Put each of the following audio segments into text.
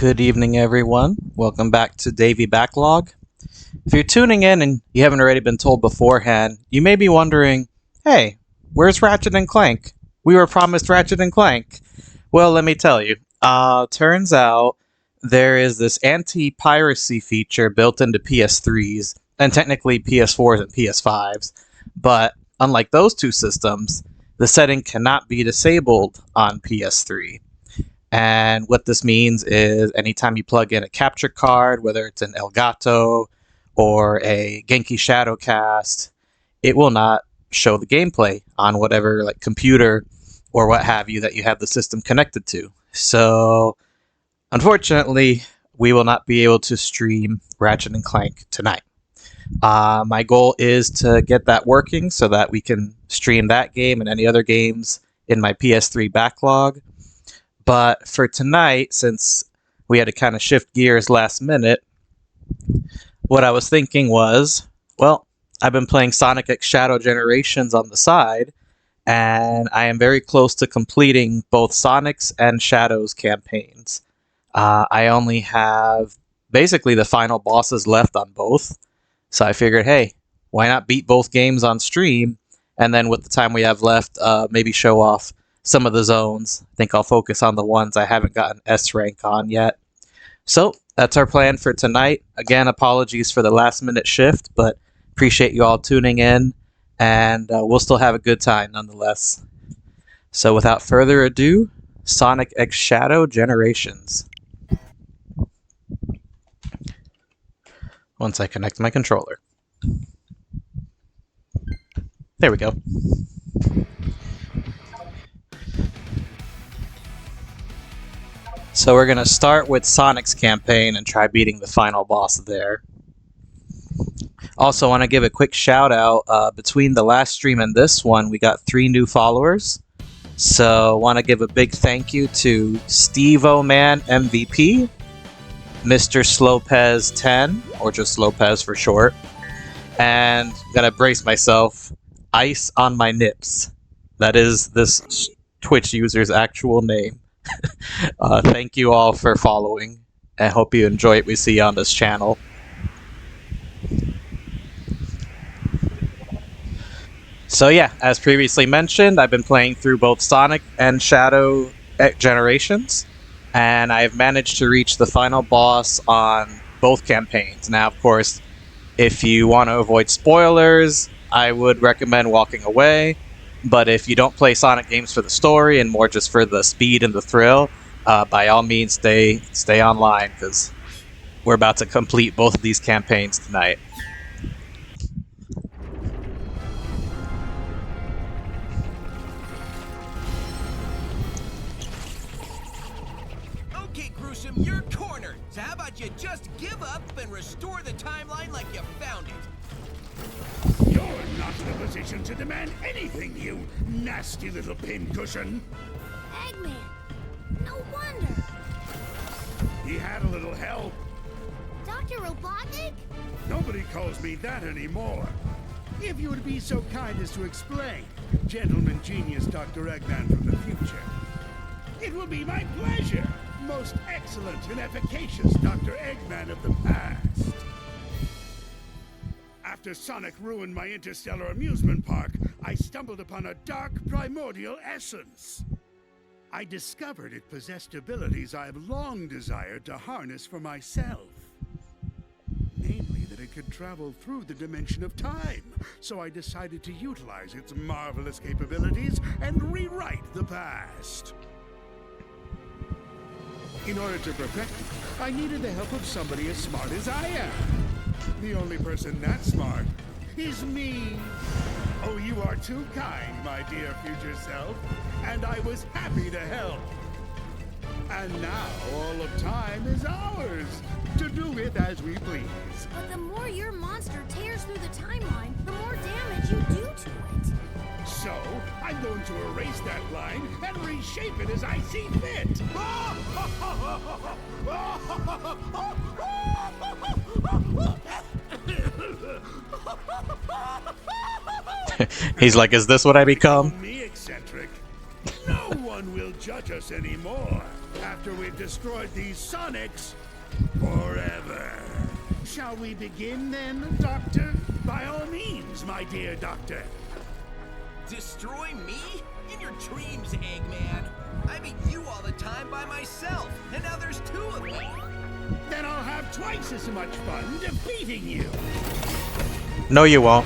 Good evening, everyone. Welcome back to Davey Backlog. If you're tuning in and you haven't already been told beforehand, you may be wondering, hey, where's Ratchet and Clank? We were promised Ratchet and Clank. Well, let me tell you. Turns out there is this anti-piracy feature built into PS3s, and technically PS4s and PS5s. But unlike those two systems, the setting cannot be disabled on PS3. And what this means is anytime you plug in a capture card, whether it's an Elgato or a Genki Shadowcast, it will not show the gameplay on whatever like computer or what have you that you have the system connected to. So unfortunately, we will not be able to stream Ratchet and Clank tonight. My goal is to get that working so that we can stream that game and any other games in my PS3 backlog. But for tonight, since we had to kind of shift gears last minute, what I was thinking was, well, I've been playing Sonic X Shadow Generations on the side, and I am very close to completing both Sonic's and Shadow's campaigns. I only have basically the final bosses left on both, so I figured, hey, why not beat both games on stream, and then with the time we have left, maybe show off some of the zones. I think I'll focus on the ones I haven't gotten S rank on yet. So that's our plan for tonight. Again, apologies for the last minute shift, but appreciate you all tuning in, and we'll still have a good time nonetheless. So without further ado, Sonic X Shadow Generations. Once I connect my controller. There we go. So we're going to start with Sonic's campaign and try beating the final boss there. Also, want to give a quick shout out. Between the last stream and this one, we got 3 new followers. So want to give a big thank you to Steve-O-Man MVP, Mr. Slopez10, or just Lopez for short, and gotta brace myself, Ice on My Nips. That is this Twitch user's actual name. Thank you all for following. I hope you enjoy what we see on this channel. So yeah, as previously mentioned, I've been playing through both Sonic and Shadow Generations, and I've managed to reach the final boss on both campaigns. Now, of course, if you want to avoid spoilers, I would recommend walking away. But if you don't play Sonic games for the story and more just for the speed and the thrill, by all means stay online, because we're about to complete both of these campaigns tonight. Okay, Gruesome, you're cornered. So how about you just give up and restore the timeline like you found it? You're not in a position to demand anything, you nasty little pincushion. Eggman! No wonder! He had a little help. Dr. Robotnik? Nobody calls me that anymore. If you would be so kind as to explain, gentleman genius Dr. Eggman from the future. It will be my pleasure, most excellent and efficacious Dr. Eggman of the past. After Sonic ruined my interstellar amusement park, I stumbled upon a dark primordial essence. I discovered it possessed abilities I have long desired to harness for myself. Namely, that it could travel through the dimension of time, so I decided to utilize its marvelous capabilities and rewrite the past. In order to perfect it, I needed the help of somebody as smart as I am. The only person that smart is me. Oh, you are too kind, my dear future self, and I was happy to help. And now all of time is ours, to do with as we please. But the more your monster tears through the timeline, the more damage you do to it. So, I'm going to erase that line and reshape it as I see fit. He's like, is this what I become? Me eccentric. No one will judge us anymore. After after we've destroyed these Sonics forever. Shall we begin then, Doctor? By all means, my dear Doctor. Destroy me? In your dreams, Eggman. I beat you all the time by myself, and now there's two of me. Then I'll have twice as much fun defeating you. No, you won't.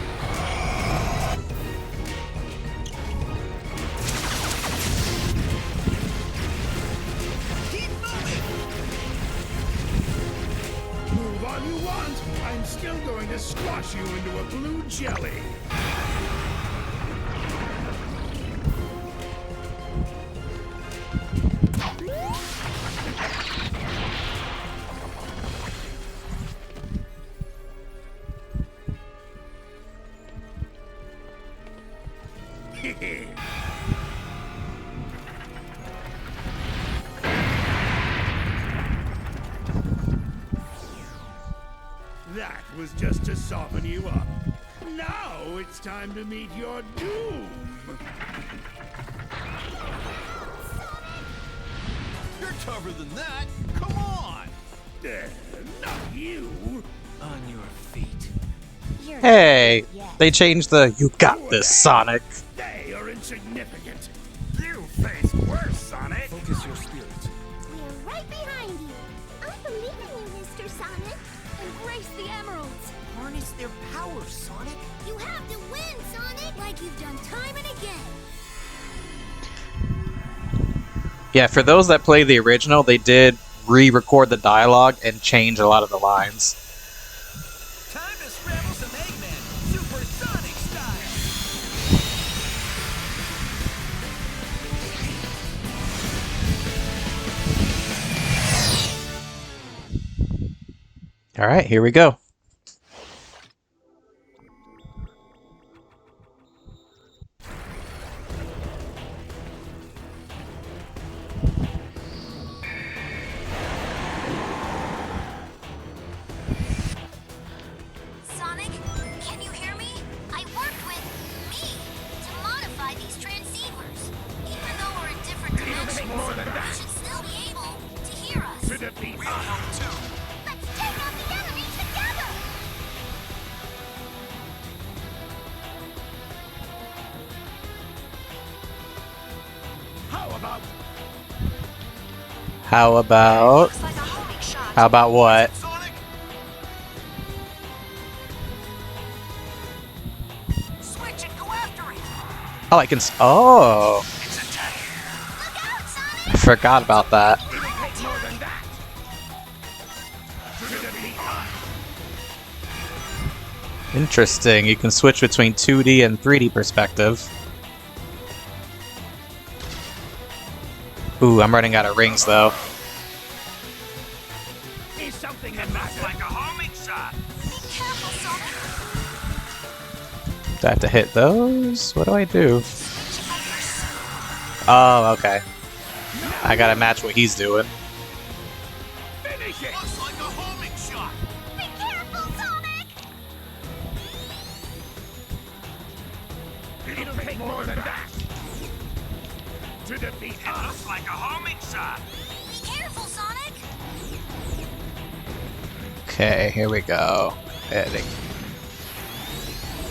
Keep moving! Move all you want. I'm still going to squash you into a blue jelly. That was just to soften you up. Now it's time to meet your doom. You're tougher than that. Come on! Not you. On your feet. You're Hey, yes. they changed the "You got this, Sonic." They are insignificant. You face worse, Sonic! Focus your spirit. We're right behind you. I believe in you, Mr. Sonic. Embrace the emeralds. Harness their power, Sonic. You have to win, Sonic, like you've done time and again. Yeah, for those that play the original, they did re-record the dialogue and change a lot of the lines. Time to scramble some Eggman, supersonic style. All right, here we go. Sonic, can you hear me? I worked with me to modify these transceivers. Even though we're in different dimensions, more than you that. should still be able to hear us. To defeat us! Let's take on the enemy together! How about How about? Looks like a homing shot. How about what? Sonic! Switch and go after it! Oh, I can. Oh, it's a tag? Look out, Sonic! I forgot about that. It'll take more than that! To defeat us! Interesting. You can switch between 2D and 3D perspective. Ooh, I'm running out of rings though. He's something that looks like a homing shot! Be careful, Sonic! Do I have to hit those? What do I do? Oh, okay. I gotta match what he's doing. Finish it! Looks like a homing shot! Be careful, Sonic! It'll take more than that! To defeat us! It looks like a homing shot! Be careful, Sonic! Okay, here we go. Heading.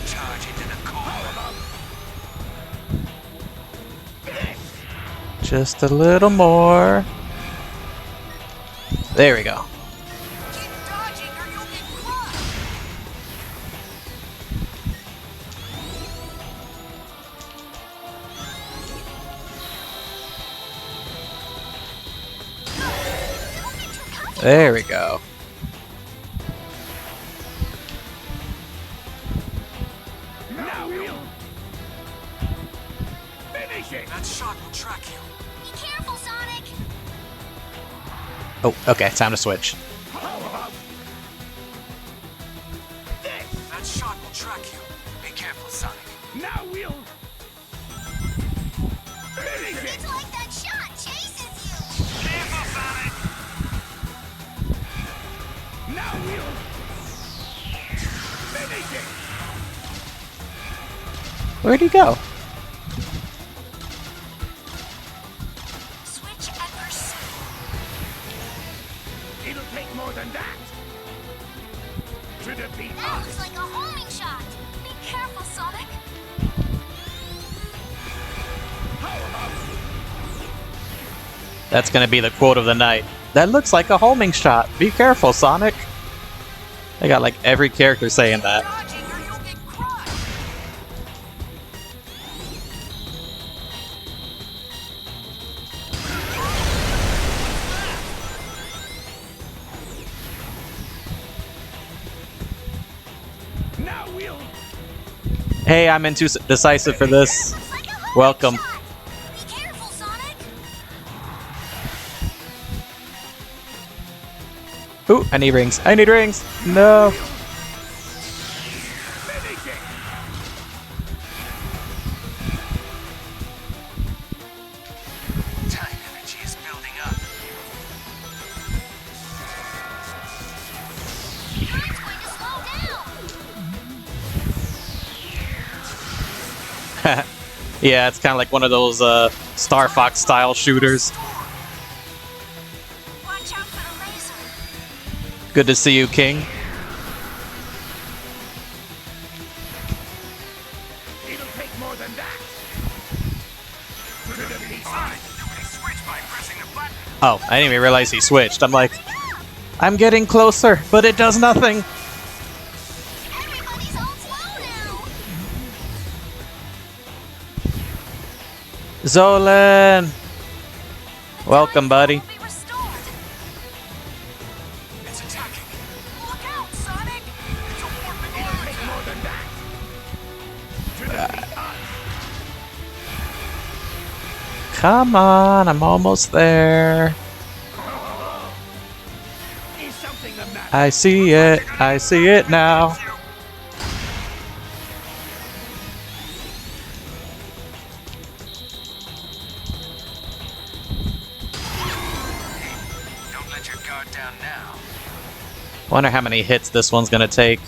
Charge into the core! Just a little more. There we go. Keep dodging or you'll get crushed! There we go. Now we'll finish it! That shot will track you. Be careful, Sonic! Oh, okay, time to switch. How about this? That shot will track you. Be careful, Sonic. Now we'll finish it! It's like that shot chases you! Careful, Sonic! Now we'll finish it! Where'd he go? Switch and pursue. It'll take more than that. To defeat That us. looks like a homing shot. Be careful, Sonic. How about That's gonna be the quote of the night. That looks like a homing shot. Be careful, Sonic. They got like every character saying that. Dodging or you'll get crushed. now we'll Hey, I'm indecisive for this. Looks like a homing Welcome. shot. Be careful, Sonic. Ooh, I need rings. I need rings. No. finish it. Time energy is building up. Time's going to slow down. Yeah, it's kind of like one of those Star Fox style shooters. Watch out for the laser. Good to see you, King. It'll take more than that. To defeat us. Sonic, you can switch by pressing the button. Oh, I didn't even realize he switched. I'm like, I'm getting closer, but it does nothing. Everybody's on slow now. Zolan! Welcome, buddy. Will be restored. It's attacking. Look out, Sonic. It's a warping It'll aura take attack. more than that. To defeat us. Come on, I'm almost there. Is something the matter? I see it. I see it now. Don't let your guard down now. Wonder how many hits this one's gonna take.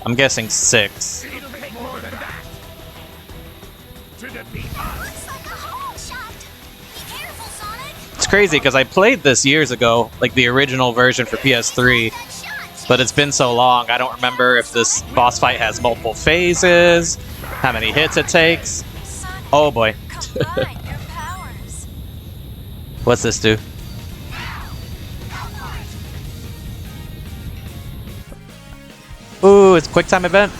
I'm guessing 6. It'll take more than that. To defeat us. Looks like a homing shot. Be careful, Sonic. It's crazy because I played this years ago, like the original version for PS3, That shot. but it's been so long, I don't remember if this boss fight has multiple phases, how many hits it takes. Sonic, Oh boy. combine your powers. What's this do? Ooh, it's quick time event.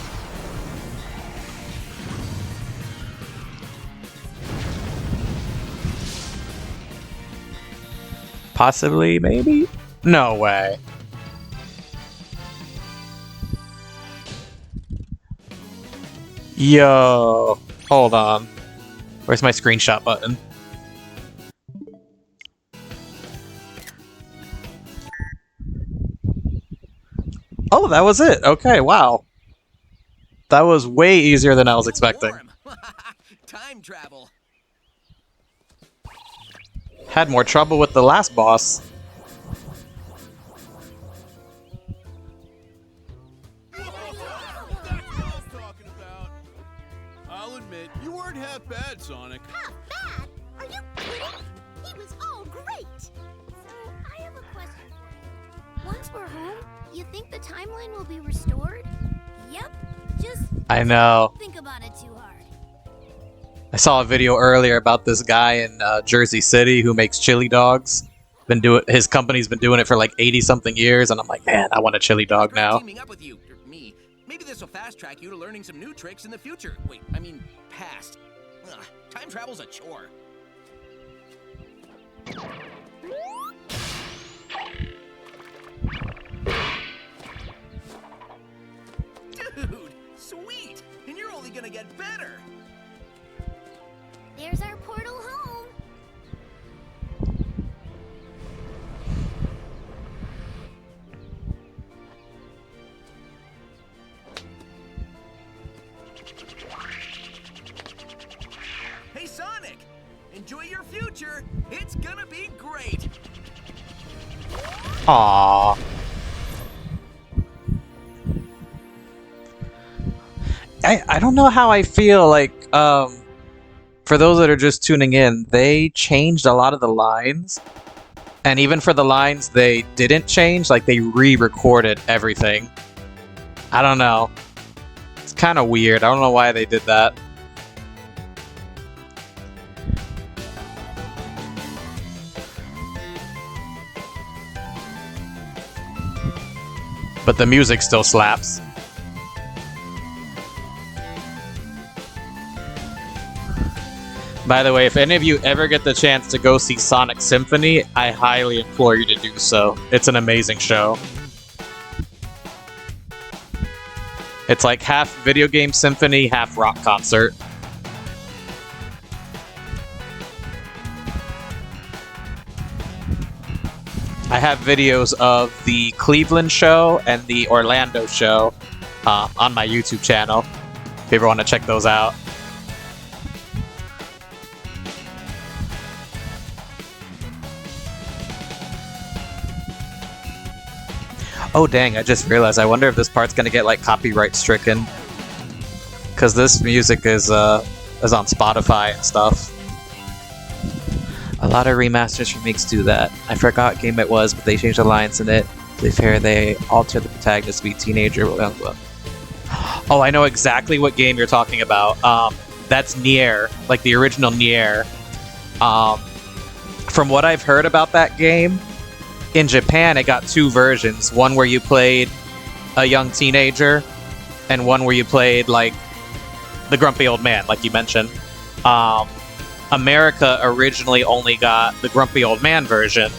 Possibly, maybe? No way. Yo, hold on. Where's my screenshot button? Oh, that was it. Okay, wow. That was way easier than I was expecting. Warm. Time travel. Had more trouble with the last boss. I'll admit, you weren't half bad, Sonic. Half bad? Are you kidding? He was all great. So, I have a question for you. Once we're home, you think the timeline will be restored? Yep. Just I know. think about it too hard. I saw a video earlier about this guy in Jersey City who makes chili dogs. His company's been doing it for like 80 something years, and I'm like, man, I want a chili dog Great now. Teaming up with you, or me. Maybe this will fast track you to learning some new tricks in the future. Wait, I mean, past. Ugh, time travel's a chore. Dude, sweet! And you're only gonna get better! There's our portal home. Hey, Sonic! Enjoy your future! It's gonna be great! Aww. I don't know how I feel like, for those that are just tuning in, they changed a lot of the lines. And even for the lines they didn't change, like they re-recorded everything. I don't know. It's kind of weird. I don't know why they did that. But the music still slaps. By the way, if any of you ever get the chance to go see Sonic Symphony, I highly implore you to do so. It's an amazing show. It's like half video game symphony, half rock concert. I have videos of the Cleveland show and the Orlando show on my YouTube channel, if you ever want to check those out. Oh dang, I just realized, I wonder if this part's gonna get like copyright stricken. Cause this music is on Spotify and stuff. A lot of remasters remakes do that. I forgot what game it was, but they changed the lines in it. To be fair, they altered the protagonist to be a teenager. Oh, I know exactly what game you're talking about. That's Nier, like the original Nier. From what I've heard about that game, in Japan, it got two versions. One where you played a young teenager, and one where you played, like, the grumpy old man, like you mentioned. America originally only got the grumpy old man version,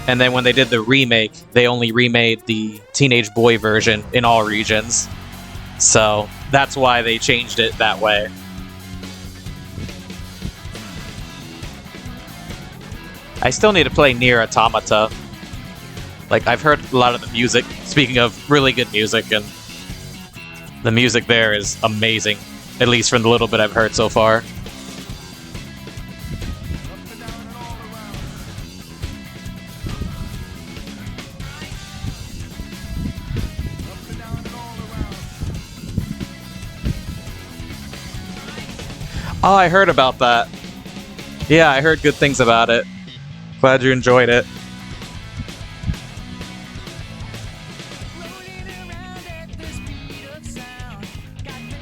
and then when they did the remake, they only remade the teenage boy version in all regions. So that's why they changed it that way. I still need to play Nier Automata. Like, I've heard a lot of the music. Speaking of really good music, and the music there is amazing, at least from the little bit I've heard so far. Oh, I heard about that. Yeah, I heard good things about it. Glad you enjoyed it.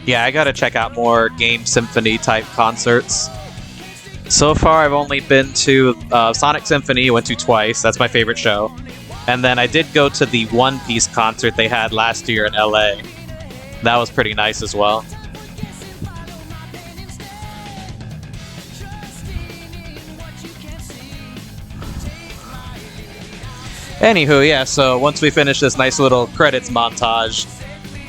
Yeah, I gotta check out more Game Symphony type concerts. So far, I've only been to Sonic Symphony, went to twice. That's my favorite show. And then I did go to the One Piece concert they had last year in LA. That was pretty nice as well. Anywho, yeah, so once we finish this nice little credits montage,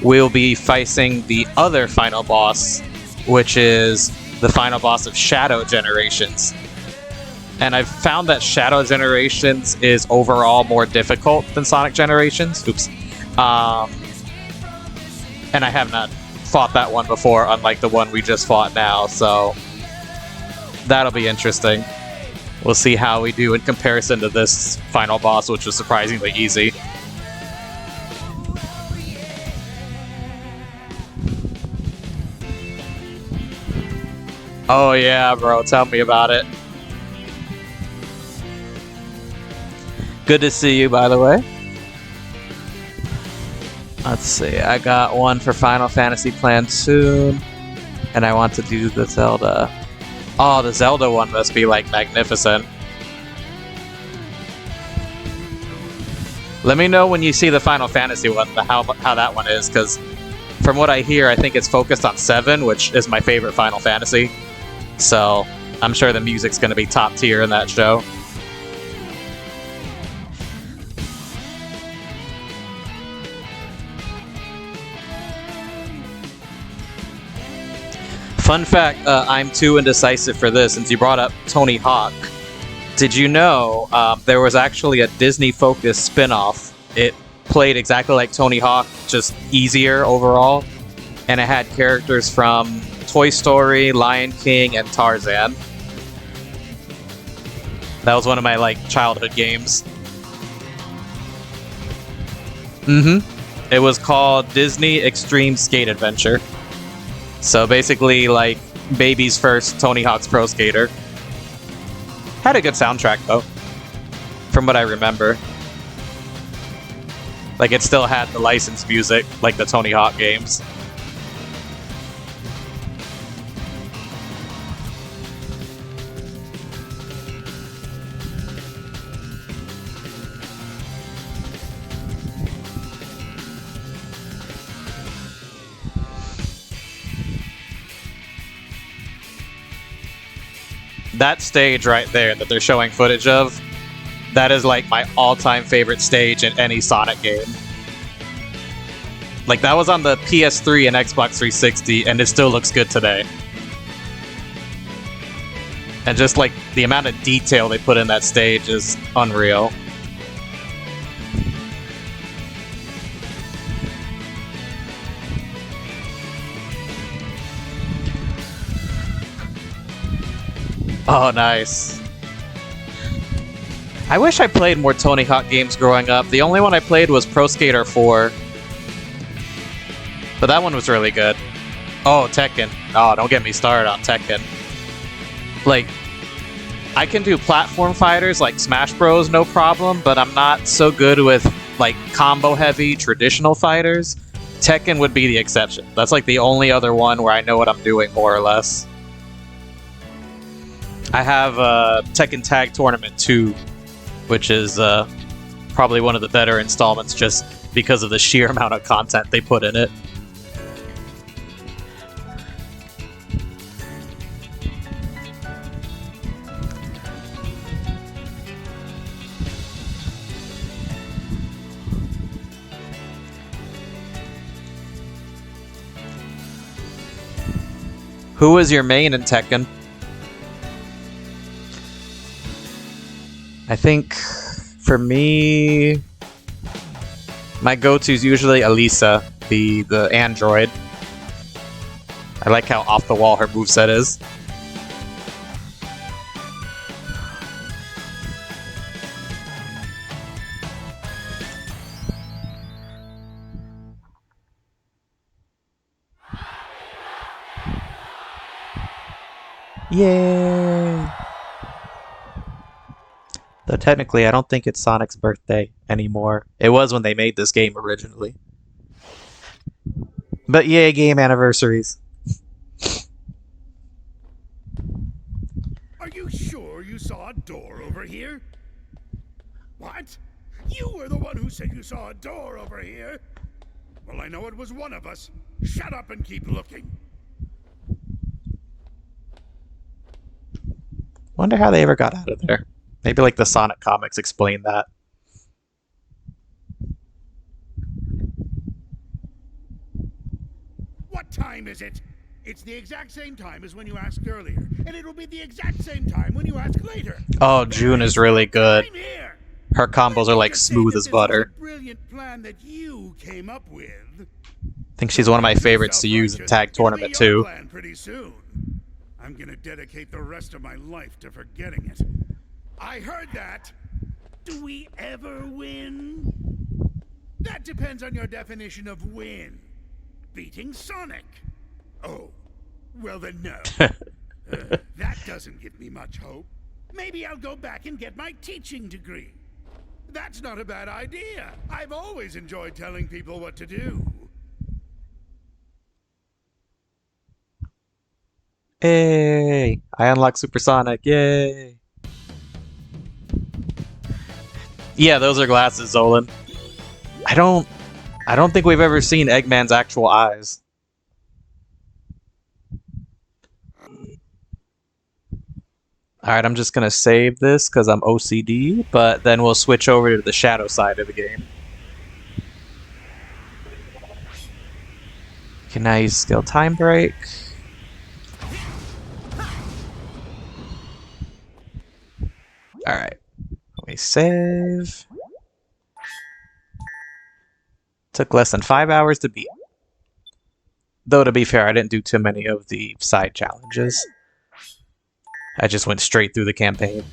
we'll be facing the other final boss, which is the final boss of Shadow Generations. And I've found that Shadow Generations is overall more difficult than Sonic Generations. Oops. And I have not fought that one before, unlike the one we just fought now, so that'll be interesting. We'll see how we do in comparison to this final boss, which was surprisingly easy. Oh yeah, bro, tell me about it. Good to see you, by the way. Let's see, I got one for Final Fantasy planned soon, and I want to do the Zelda. Oh, the Zelda one must be, like, magnificent. Let me know when you see the Final Fantasy one, how that one is, because from what I hear, I think it's focused on 7, which is my favorite Final Fantasy. So, I'm sure the music's going to be top tier in that show. Fun fact, I'm too indecisive for this, since you brought up Tony Hawk. Did you know there was actually a Disney-focused spin-off? It played exactly like Tony Hawk, just easier overall. And it had characters from Toy Story, Lion King, and Tarzan. That was one of my, like, childhood games. It was called Disney Extreme Skate Adventure. So basically, like, baby's first Tony Hawk's Pro Skater. Had a good soundtrack, though. from what I remember. Like, it still had the licensed music, like the Tony Hawk games. That stage right there that they're showing footage of, that is like my all-time favorite stage in any Sonic game. Like, that was on the PS3 and Xbox 360, and it still looks good today. And just like the amount of detail they put in that stage is unreal. Oh, nice. I wish I played more Tony Hawk games growing up. The only one I played was Pro Skater 4. But that one was really good. Oh, Tekken. Oh, don't get me started on Tekken. Like, I can do platform fighters like Smash Bros, no problem, but I'm not so good with, like, combo-heavy traditional fighters. Tekken would be the exception. That's, like, the only other one where I know what I'm doing, more or less. I have Tekken Tag Tournament 2, which is probably one of the better installments just because of the sheer amount of content they put in it. Who was your main in Tekken? I think, for me, my go-to is usually Elisa, the android. I like how off-the-wall her moveset is. Yay! Though technically, I don't think it's Sonic's birthday anymore. It was when they made this game originally. But yay, game anniversaries. Are you sure you saw a door over here? What? You were the one who said you saw a door over here? Well, I know it was one of us. Shut up and keep looking. Wonder how they ever got out of there. Maybe like the Sonic comics explain that. What time is it? It's the exact same time as when you asked earlier, and it'll be the exact same time when you ask later. Oh, June is really good. I'm here. Her combos are like smooth as butter. This was a brilliant plan that you came up with. I think she's one of my favorites to use in Tag Tournament It'll be your too. plan pretty soon. I'm gonna dedicate the rest of my life to forgetting it. I heard that. Do we ever win? That depends on your definition of win. Beating Sonic. Oh, well then no. That doesn't give me much hope. Maybe I'll go back and get my teaching degree. That's not a bad idea. I've always enjoyed telling people what to do. Hey, I unlocked Supersonic. Yay. Yeah, those are glasses, Zolan. I don't think we've ever seen Eggman's actual eyes. Alright, I'm just gonna save this because I'm OCD, but then we'll switch over to the shadow side of the game. Can I use skill time break? Alright. Let me save. Took less than 5 hours to beat. Though, to be fair, I didn't do too many of the side challenges. I just went straight through the campaign.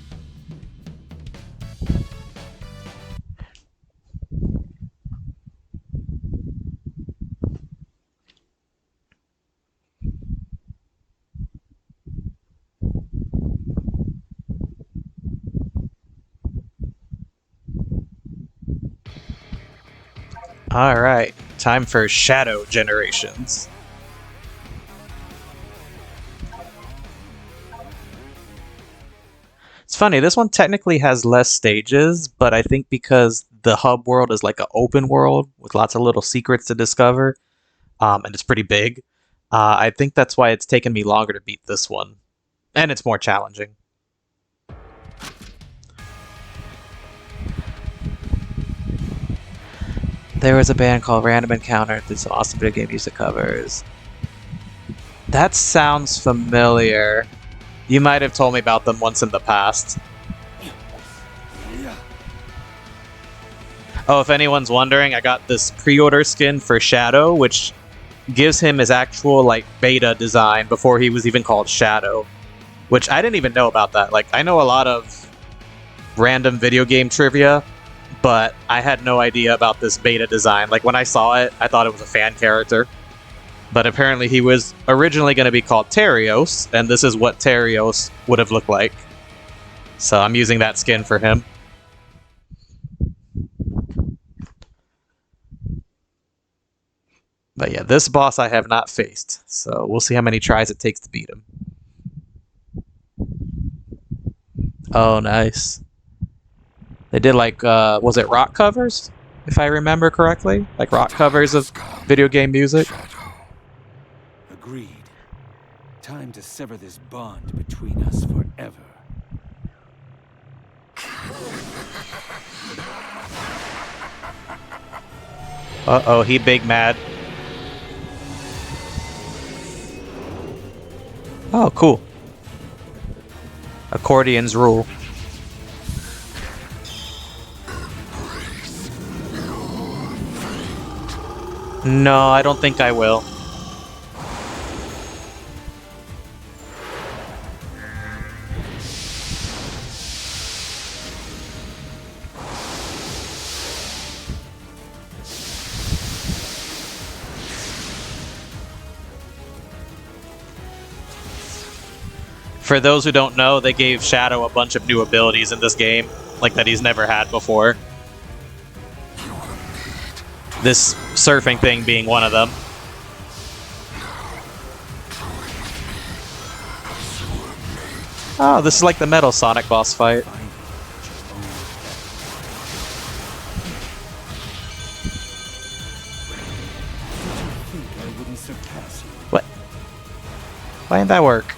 Alright, time for Shadow Generations. It's funny, this one technically has less stages, but I think because the hub world is like an open world with lots of little secrets to discover, and it's pretty big, I think that's why it's taken me longer to beat this one. And it's more challenging. There was a band called Random Encounter, did some awesome video game music covers. That sounds familiar. You might have told me about them once in the past. Oh, if anyone's wondering, I got this pre-order skin for Shadow, which gives him his actual like beta design before he was even called Shadow. Which I didn't even know about that. Like, I know a lot of random video game trivia, but I had no idea about this beta design. Like, when I saw it, I thought it was a fan character. But apparently he was originally going to be called Terios, and this is what Terios would have looked like. So I'm using that skin for him. But yeah, this boss I have not faced, so we'll see how many tries it takes to beat him. Oh, nice. They did like, was it rock covers? If I remember correctly? Like rock covers of video game music? Agreed. Time to sever this bond between us forever. Uh-oh, he big mad. Oh, cool. Accordions rule. No, I don't think I will. For those who don't know, they gave Shadow a bunch of new abilities in this game, like that he's never had before. This surfing thing being one of them. Oh, this is like the Metal Sonic boss fight. What? Why didn't that work?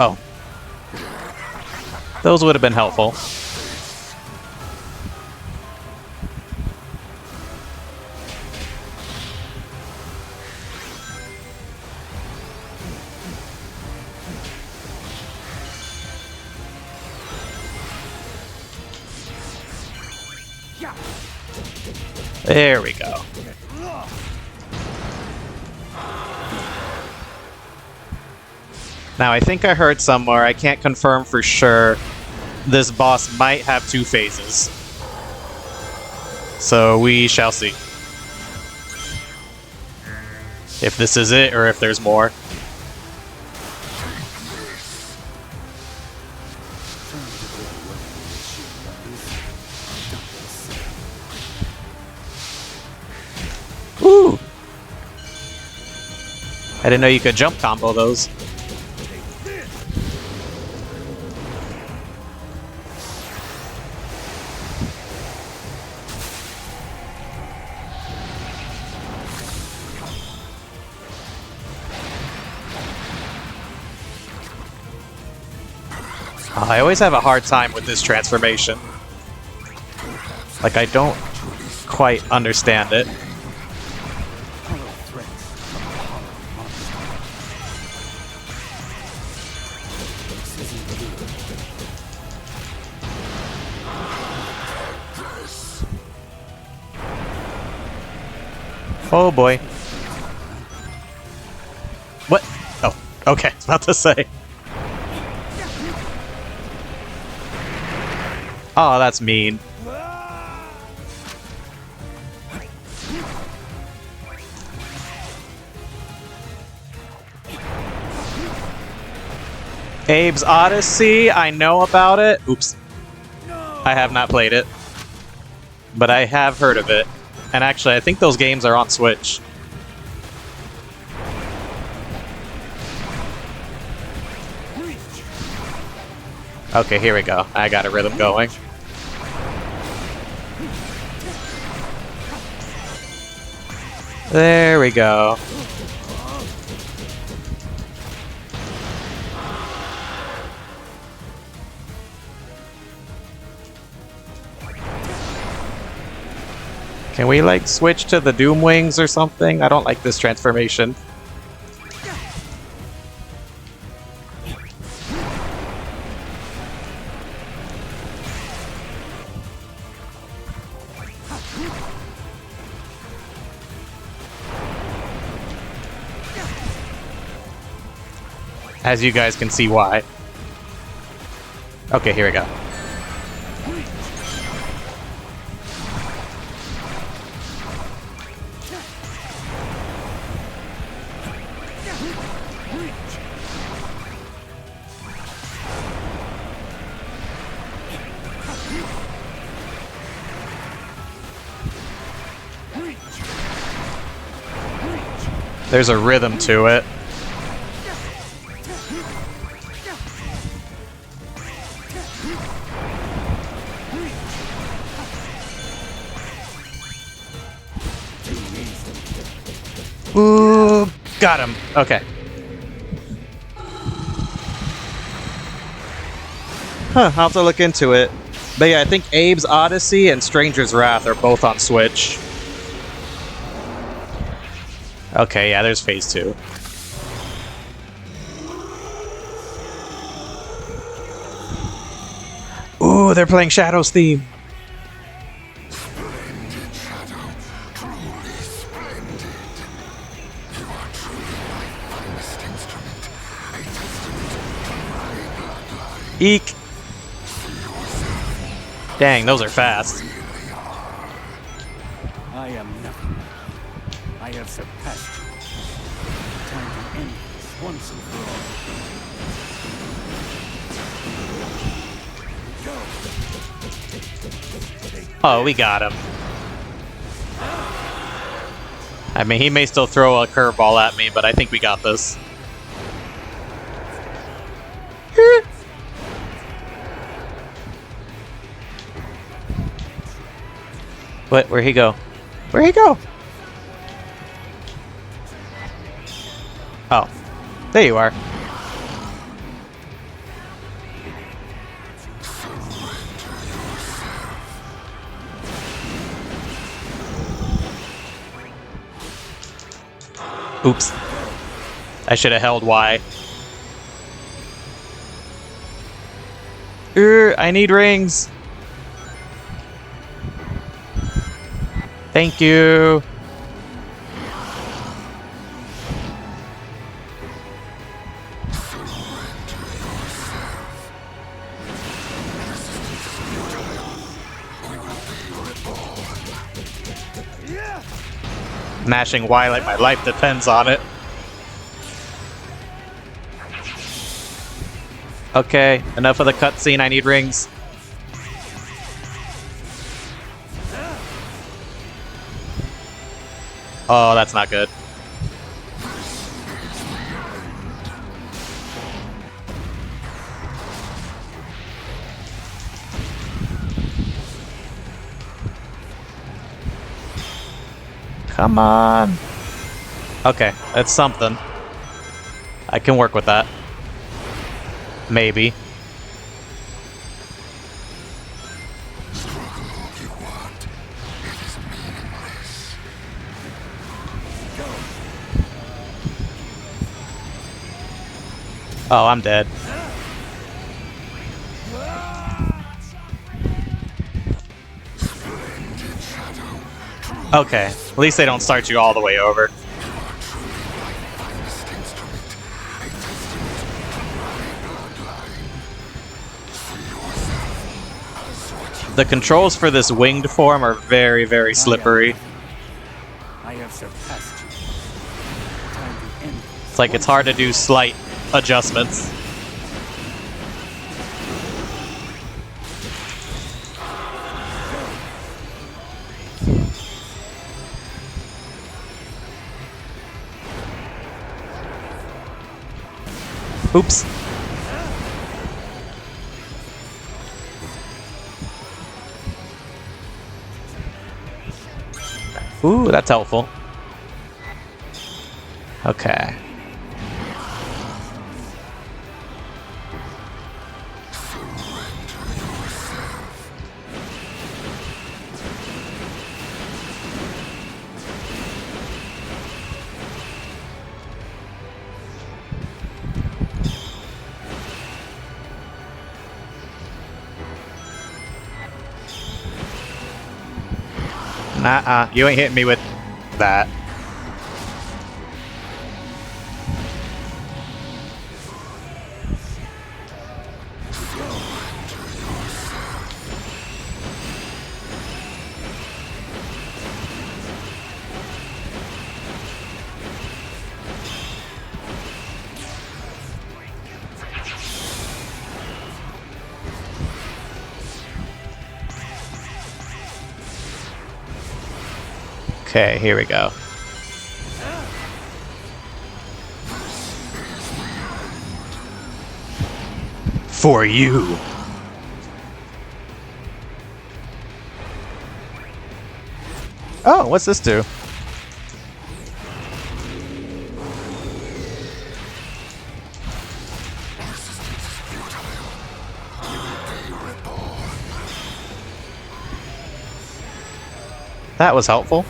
Oh. Those would have been helpful. There we go. Now, I think I heard somewhere, I can't confirm for sure, this boss might have 2 phases. So we shall see. If this is it, or if there's more. Ooh! I didn't know you could jump combo those. I always have a hard time with this transformation. Like, I don't quite understand it. Oh boy. What? Oh, okay, I was about to say. Oh, that's mean. Abe's Odyssey, I know about it. Oops. I have not played it. But I have heard of it. And actually, I think those games are on Switch. Okay, here we go. I got a rhythm going. There we go. Can we, like, switch to the Doom Wings or something? I don't like this transformation. As you guys can see why. Okay, here we go. There's a rhythm to it. Ooh, got him. Okay. Huh, I'll have to look into it. But yeah, I think Abe's Odyssey and Stranger's Wrath are both on Switch. Okay, yeah, there's phase 2. Ooh, they're playing Shadow's theme. Splendid, Shadow. Truly splendid. You are truly my finest instrument. A testament to my bloodline. Eek. Dang, those are fast. I am nothing. I have surpassed you. Time to end this once and for all. Oh, we got him. I mean, he may still throw a curveball at me, but I think we got this. What? Where'd he go? Where'd he go? Oh, there you are. Oops. I should have held Y. I need rings. Thank you. Mashing Y like my life depends on it. Okay, enough of the cutscene. I need rings. Oh, that's not good. Come on. Okay, that's something. I can work with that. Maybe. Oh, I'm dead. Okay, at least they don't start you all the way over. The controls for this winged form are very, very slippery. I have surpassed you. Time to end. It's like it's hard to do slight adjustments. Oops. Ooh, that's helpful. Okay. Nah, you ain't hitting me with that. Okay, here we go. For you. Oh, what's this do? That was helpful.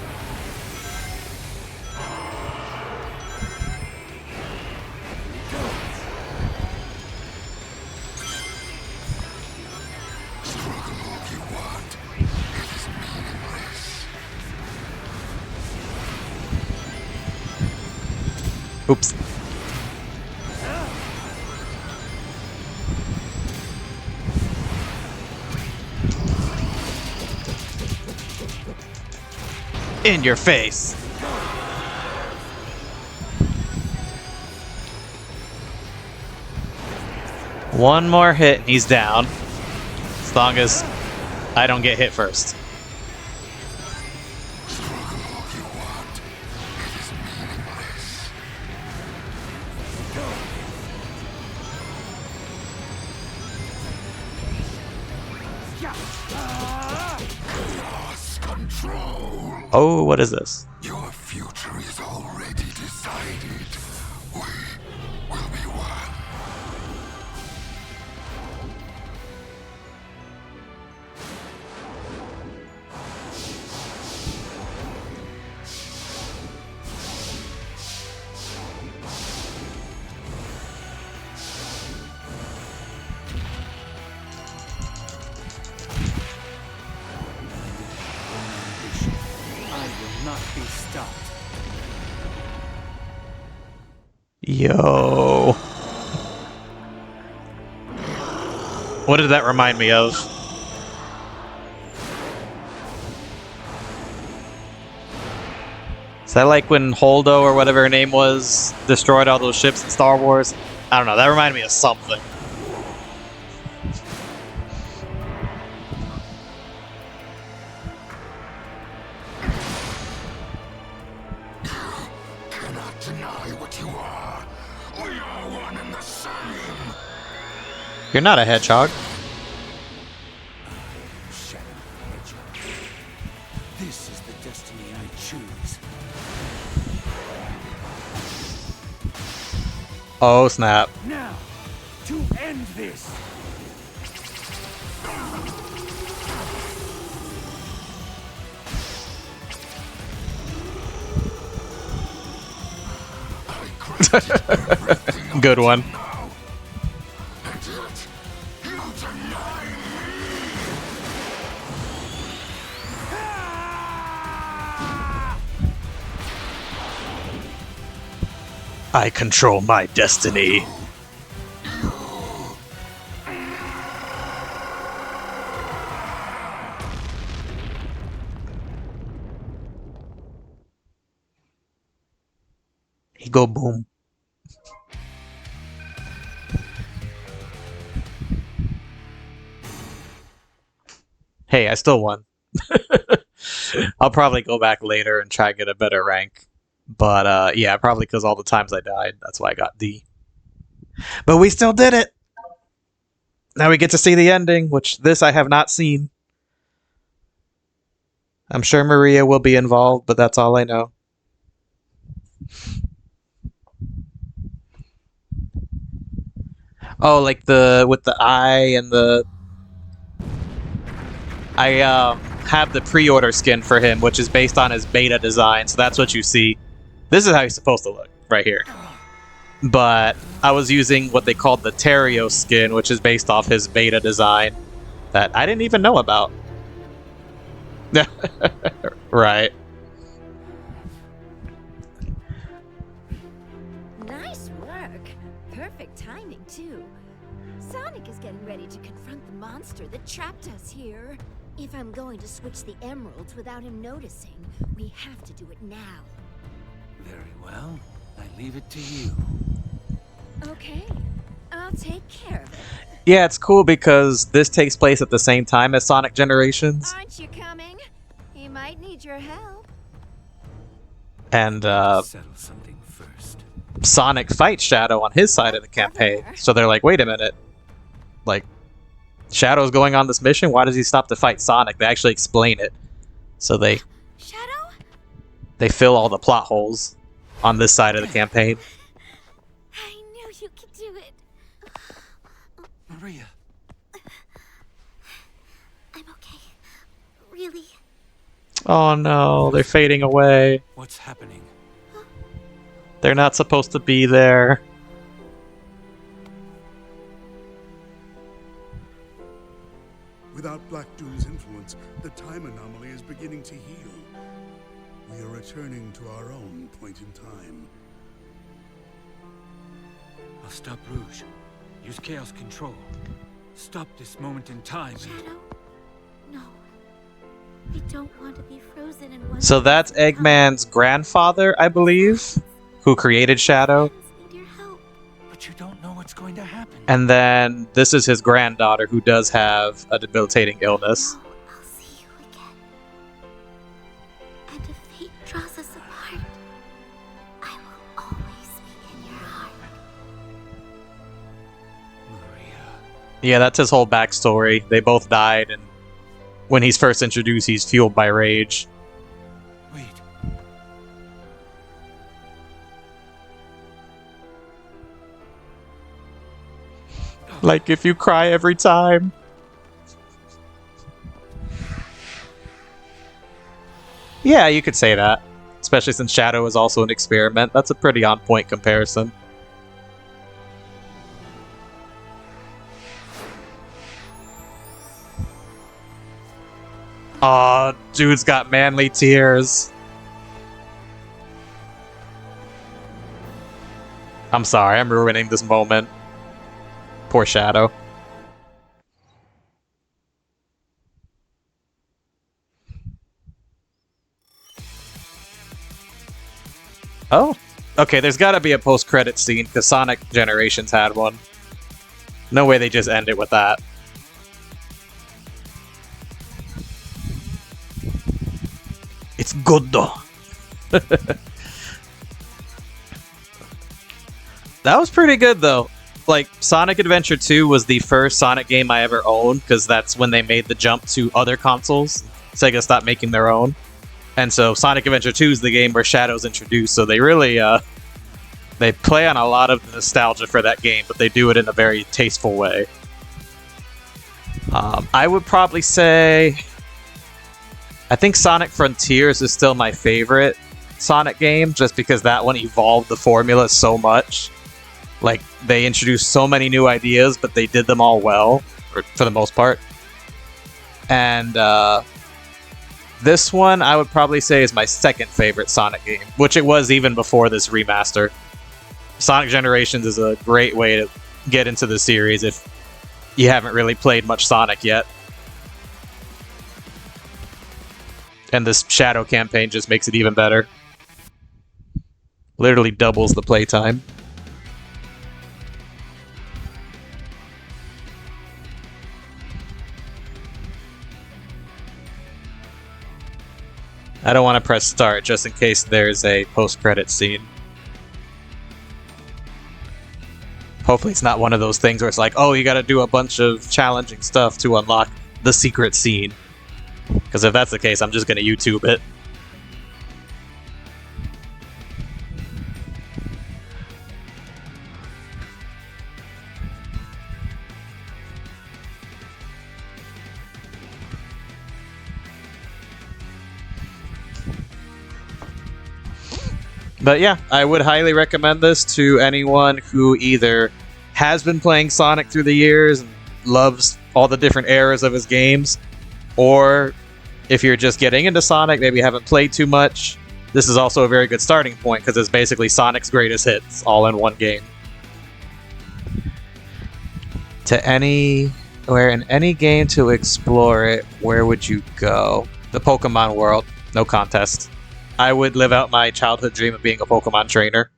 Oops. In your face. One more hit and he's down. As long as I don't get hit first. Oh, what is this? Your future is already decided. We will be one. I will not be stopped. Yo. What did that remind me of? Is that like when Holdo or whatever her name was destroyed all those ships in Star Wars? I don't know. That reminded me of something. Cannot deny what you are. We are one and the same. You're not a hedgehog. Shadow Hedgehog. This is the destiny I choose. Oh, snap. Now, to end this. I granted everything Good one. now. And yet, you deny me. I control my destiny. He go boom. Hey, I still won. I'll probably go back later and try to get a better rank. But yeah, probably because all the times I died, that's why I got D. But we still did it! Now we get to see the ending, which this I have not seen. I'm sure Maria will be involved, but that's all I know. Oh, like with the eye and the... I have the pre-order skin for him, which is based on his beta design, so that's what you see. This is how he's supposed to look, right here. But I was using what they called the Terrio skin, which is based off his beta design that I didn't even know about. Right. Nice work. Perfect timing, too. Sonic is getting ready to confront the monster that trapped us here. If I'm going to switch the emeralds without him noticing, we have to do it now. Very well. I leave it to you. Okay, I'll take care of it. Yeah, it's cool because this takes place at the same time as Sonic Generations. Aren't you coming? He might need your help. And Settle something first. Sonic fights Shadow on his side of the campaign. So they're like, wait a minute. Like, Shadow's going on this mission? Why does he stop to fight Sonic? They actually explain it. So they fill all the plot holes on this side of the campaign. I knew you could do it. Maria. I'm okay. Really. Oh no, they're fading away. What's happening? They're not supposed to be there. Without Black Doom's influence, the time anomaly is beginning to heal. We are returning to our own point in time. I'll stop Rouge. Use Chaos Control. Stop this moment in time. Shadow? No. We don't want to be frozen in one. So that's Eggman's grandfather, I believe, who created Shadow. Need your help. But you don't know what's going to happen. And then this is his granddaughter who does have a debilitating illness. Oh, I'll see you again. And if fate draws us apart, I will always be in your heart. Maria. Yeah, that's his whole backstory. They both died, and when he's first introduced, he's fueled by rage. Wait. Like, if you cry every time. Yeah, you could say that. Especially since Shadow is also an experiment. That's a pretty on-point comparison. Aw, dude's got manly tears. I'm sorry, I'm ruining this moment. Poor Shadow. Oh, okay, there's gotta be a post-credit scene, because Sonic Generations had one. No way they just end it with that. It's good though. That was pretty good though. Like, Sonic Adventure 2 was the first Sonic game I ever owned, because that's when they made the jump to other consoles. Sega stopped making their own. And so Sonic Adventure 2 is the game where Shadow's introduced, so they really, they play on a lot of nostalgia for that game, but they do it in a very tasteful way. I would probably say... I think Sonic Frontiers is still my favorite Sonic game, just because that one evolved the formula so much. Like, they introduced so many new ideas, but they did them all well, or for the most part. And this one, I would probably say, is my second favorite Sonic game, which it was even before this remaster. Sonic Generations is a great way to get into the series if you haven't really played much Sonic yet. And this Shadow campaign just makes it even better. Literally doubles the playtime. I don't want to press start just in case there's a post-credit scene. Hopefully it's not one of those things where it's like, oh, you gotta do a bunch of challenging stuff to unlock the secret scene. Because if that's the case, I'm just gonna YouTube it. But yeah, I would highly recommend this to anyone who either has been playing Sonic through the years and loves all the different eras of his games, or if you're just getting into Sonic, maybe you haven't played too much. This is also a very good starting point because it's basically Sonic's greatest hits all in one game. Where in any game to explore it, where would you go? The Pokemon world, no contest. I would live out my childhood dream of being a Pokemon trainer.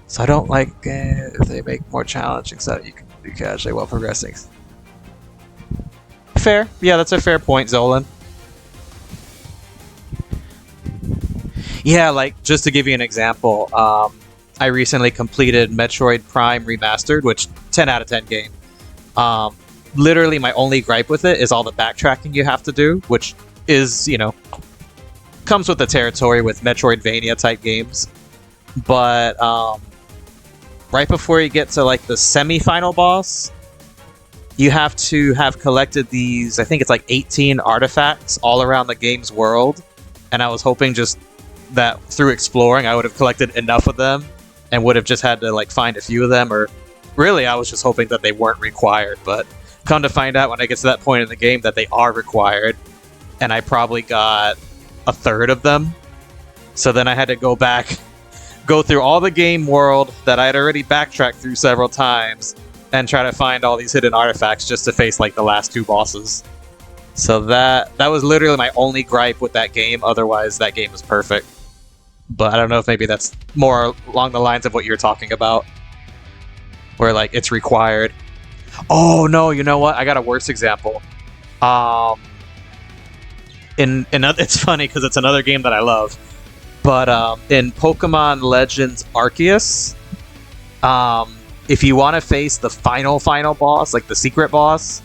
So I don't like if they make more challenging so that you can do casually while progressing. Fair. Yeah, that's a fair point, Zolan. Yeah, like, just to give you an example, I recently completed Metroid Prime Remastered, which 10 out of 10 game. Literally, my only gripe with it is all the backtracking you have to do, which is, you know, comes with the territory with Metroidvania type games. But right before you get to like the semi-final boss, you have to have collected these, I think it's like 18 artifacts all around the game's world. And I was hoping just that through exploring I would have collected enough of them and would have just had to like find a few of them, or really I was just hoping that they weren't required. But come to find out when I get to that point in the game that they are required, and I probably got a third of them. So then I had to go through all the game world that I had already backtracked through several times and try to find all these hidden artifacts just to face like the last two bosses. So that was literally my only gripe with that game. Otherwise, that game is perfect. But I don't know if maybe that's more along the lines of what you're talking about, where like it's required. Oh no, you know what? I got a worse example. It's funny because it's another game that I love, but in Pokemon Legends Arceus, if you want to face the final boss, like the secret boss,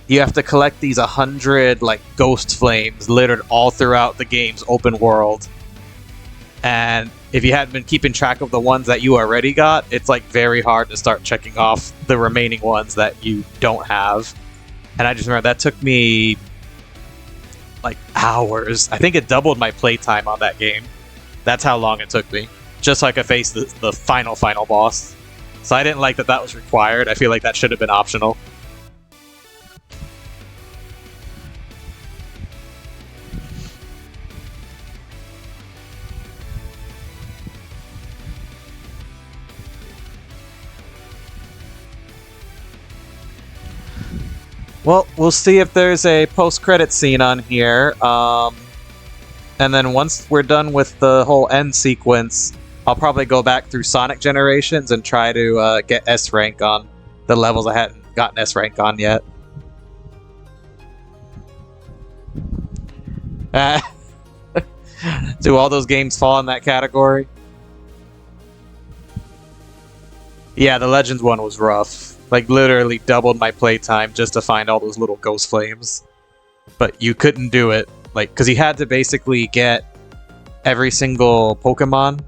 you have to collect these 100 like ghost flames littered all throughout the game's open world. And if you hadn't been keeping track of the ones that you already got, it's like very hard to start checking off the remaining ones that you don't have. And I just remember that took me like hours. I think it doubled my playtime on that game. That's how long it took me, just so I could face the final boss. So I didn't like that was required. I feel like that should have been optional. Well, we'll see if there's a post-credit scene on here. And then once we're done with the whole end sequence, I'll probably go back through Sonic Generations and try to get S rank on the levels I hadn't gotten S rank on yet. Do all those games fall in that category? Yeah, the Legends one was rough. Like, literally doubled my playtime just to find all those little ghost flames. But you couldn't do it, like, because you had to basically get every single Pokemon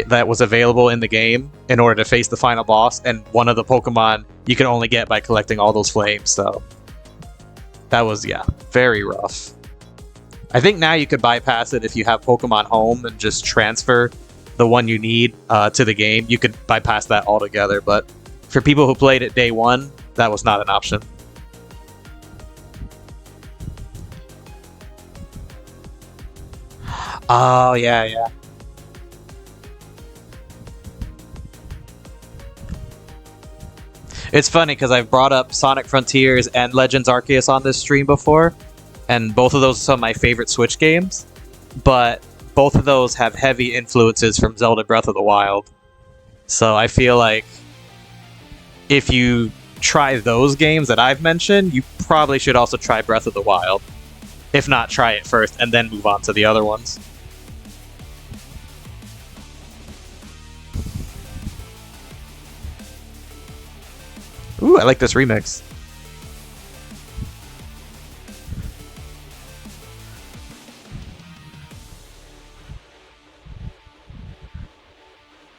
that was available in the game in order to face the final boss, and one of the Pokemon you can only get by collecting all those flames, so that was, yeah, very rough. I think now you could bypass it if you have Pokemon Home and just transfer the one you need to the game. You could bypass that altogether, but for people who played it day one, that was not an option. Oh, yeah. It's funny because I've brought up Sonic Frontiers and Legends Arceus on this stream before, and both of those are some of my favorite Switch games, but both of those have heavy influences from Zelda Breath of the Wild. So I feel like if you try those games that I've mentioned, you probably should also try Breath of the Wild. If not, try it first and then move on to the other ones. Ooh, I like this remix.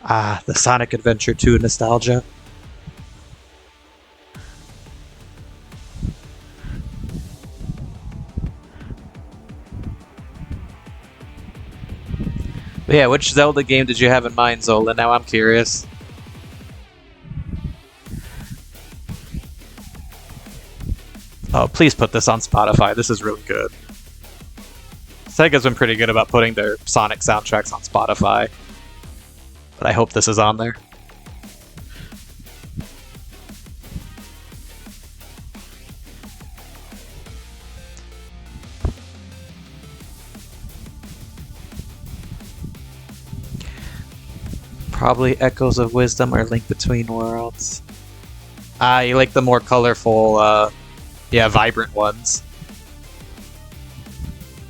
Ah, the Sonic Adventure 2 nostalgia. But yeah, which Zelda game did you have in mind, Zola? Now I'm curious. Oh, please put this on Spotify. This is really good. Sega's been pretty good about putting their Sonic soundtracks on Spotify. But I hope this is on there. Probably Echoes of Wisdom or Link Between Worlds. Ah, you like the more colorful, yeah, vibrant ones.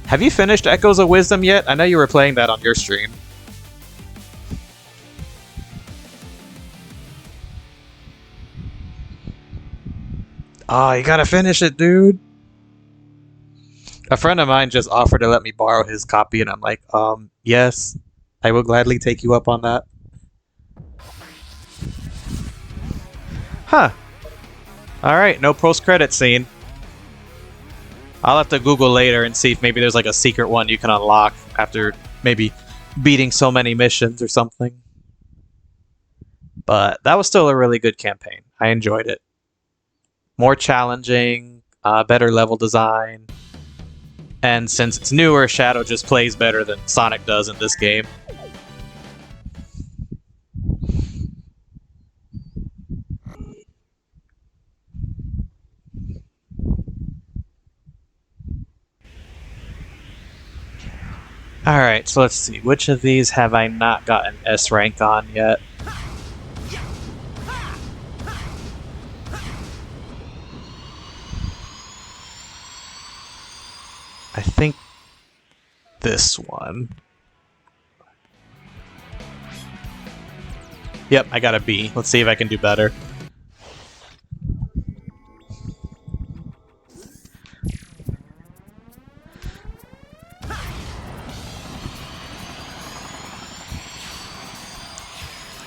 Have you finished Echoes of Wisdom yet? I know you were playing that on your stream. Oh, you gotta finish it, dude. A friend of mine just offered to let me borrow his copy, and I'm like, yes, I will gladly take you up on that. Huh. Alright, no post-credit scene. I'll have to Google later and see if maybe there's like a secret one you can unlock after maybe beating so many missions or something. But that was still a really good campaign. I enjoyed it. More challenging, better level design. And since it's newer, Shadow just plays better than Sonic does in this game. Alright, so let's see. Which of these have I not gotten S rank on yet? I think this one. Yep, I got a B. Let's see if I can do better.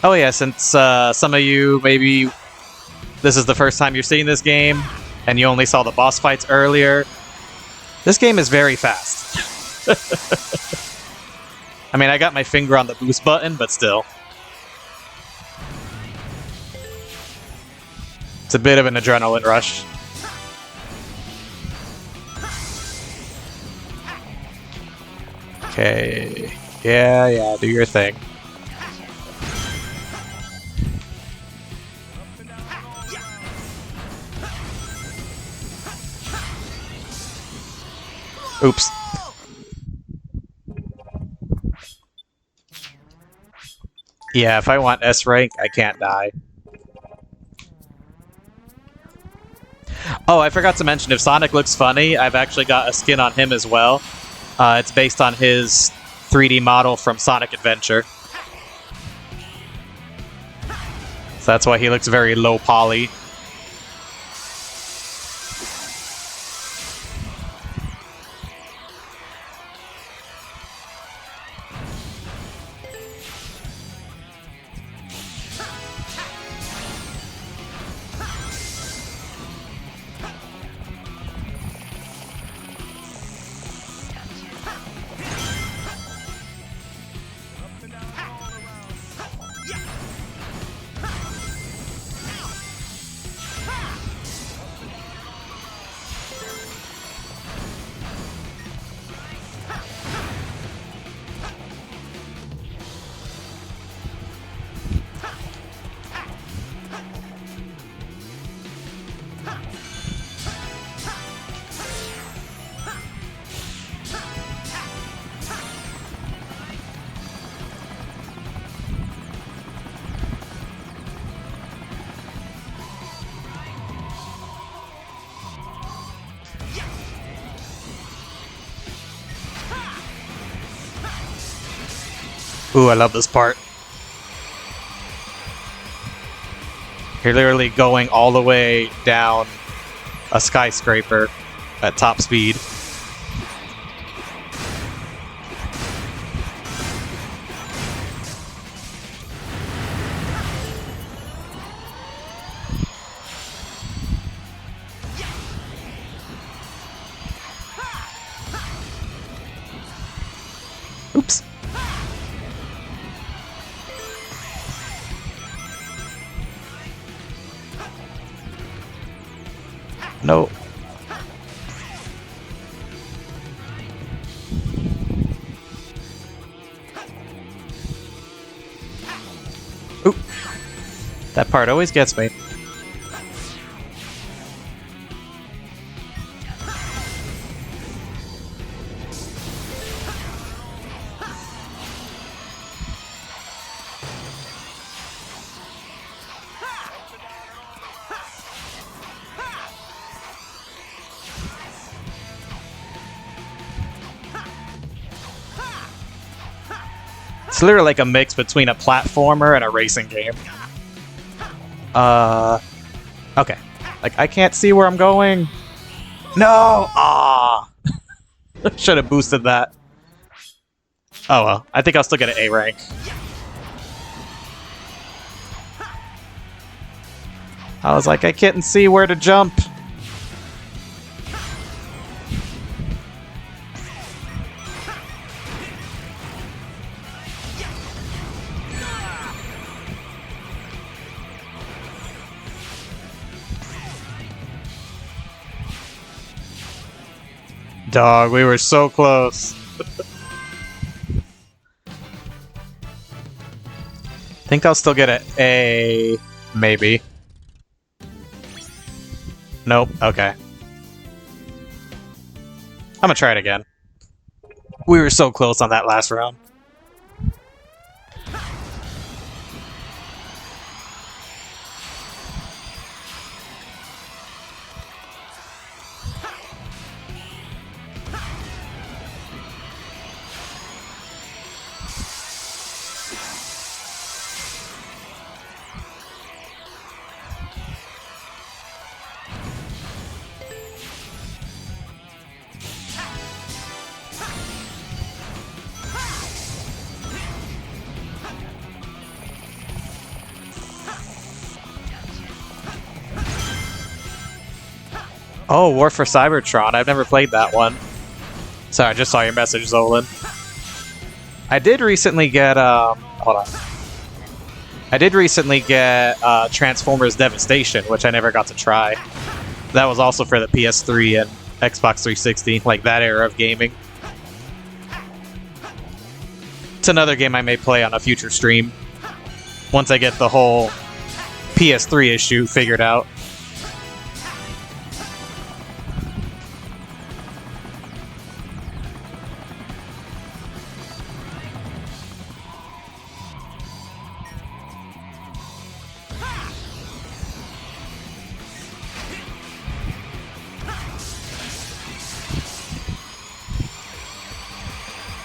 Oh yeah, since some of you, maybe this is the first time you're seeing this game, and you only saw the boss fights earlier, this game is very fast. I mean, I got my finger on the boost button, but still. It's a bit of an adrenaline rush. Okay. Yeah, do your thing. Oops. Yeah, if I want S rank, I can't die. Oh, I forgot to mention, if Sonic looks funny, I've actually got a skin on him as well. It's based on his 3D model from Sonic Adventure. So that's why he looks very low poly. Ooh, I love this part. You're literally going all the way down a skyscraper at top speed. Oops. No. Oop. That part always gets me. It's literally like a mix between a platformer and a racing game. Okay. Like, I can't see where I'm going. No! Ah! Should have boosted that. Oh well. I think I'll still get an A rank. I was like, I couldn't see where to jump. Dog, we were so close. Think I'll still get an A, maybe. Nope, okay. I'm gonna try it again. We were so close on that last round. Oh, War for Cybertron. I've never played that one. Sorry, I just saw your message, Zolan. I did recently get, hold on. I did recently get Transformers Devastation, which I never got to try. That was also for the PS3 and Xbox 360, like that era of gaming. It's another game I may play on a future stream, once I get the whole PS3 issue figured out.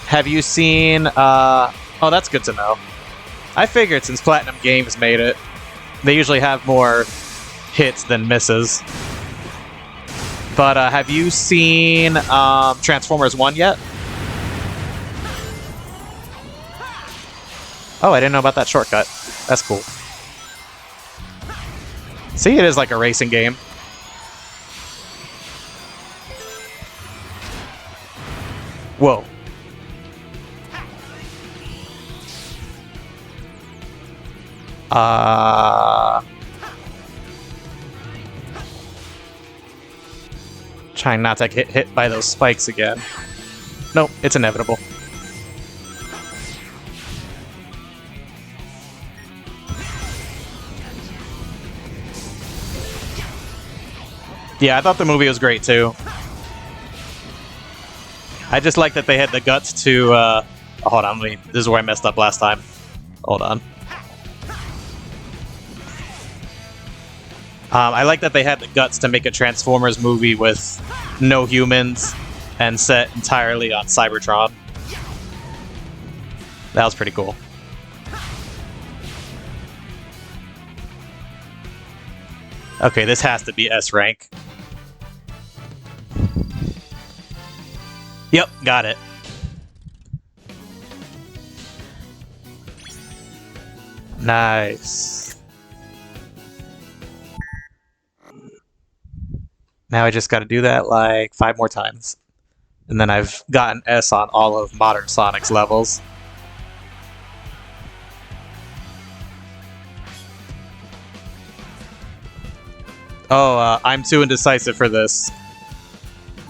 Have you seen, oh, that's good to know. I figured since Platinum Games made it, they usually have more hits than misses. But have you seen Transformers 1 yet? Oh, I didn't know about that shortcut. That's cool. See, it is like a racing game. Whoa. Trying not to get hit by those spikes again. Nope, it's inevitable. Yeah, I thought the movie was great too. I just like that they had the guts to, hold on, this is where I messed up last time. Hold on. I like that they had the guts to make a Transformers movie with no humans and set entirely on Cybertron. That was pretty cool. Okay, this has to be S rank. Yep, got it. Nice. Now I just got to do that like 5 more times. And then I've gotten S on all of Modern Sonic's levels. Oh, I'm too indecisive for this.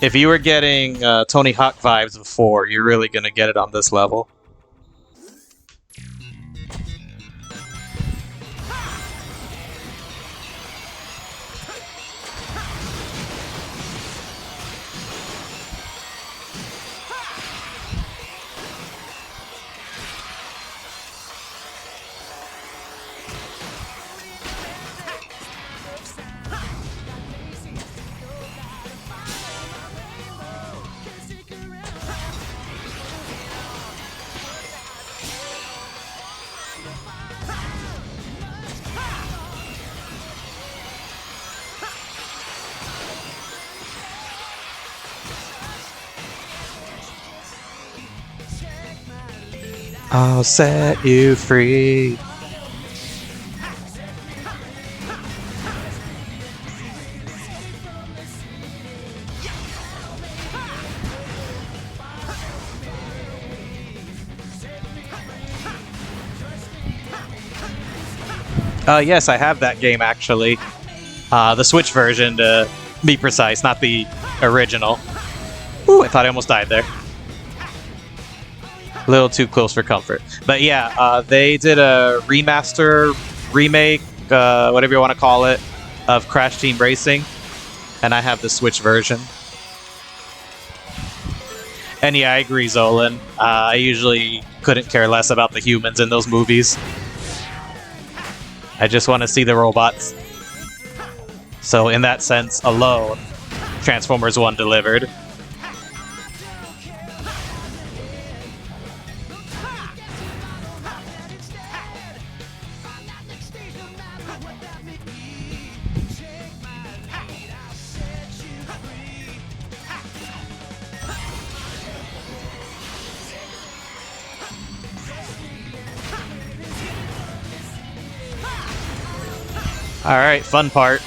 If you were getting Tony Hawk vibes before, you're really going to get it on this level. I'll set you free. Yes, I have that game actually. The Switch version, to be precise, not the original. Ooh, I thought I almost died there. A little too close for comfort. But yeah, they did a remaster, remake, whatever you want to call it, of Crash Team Racing. And I have the Switch version. And yeah, I agree, Zolan. I usually couldn't care less about the humans in those movies. I just want to see the robots. So in that sense alone, Transformers 1 delivered. Alright, fun part.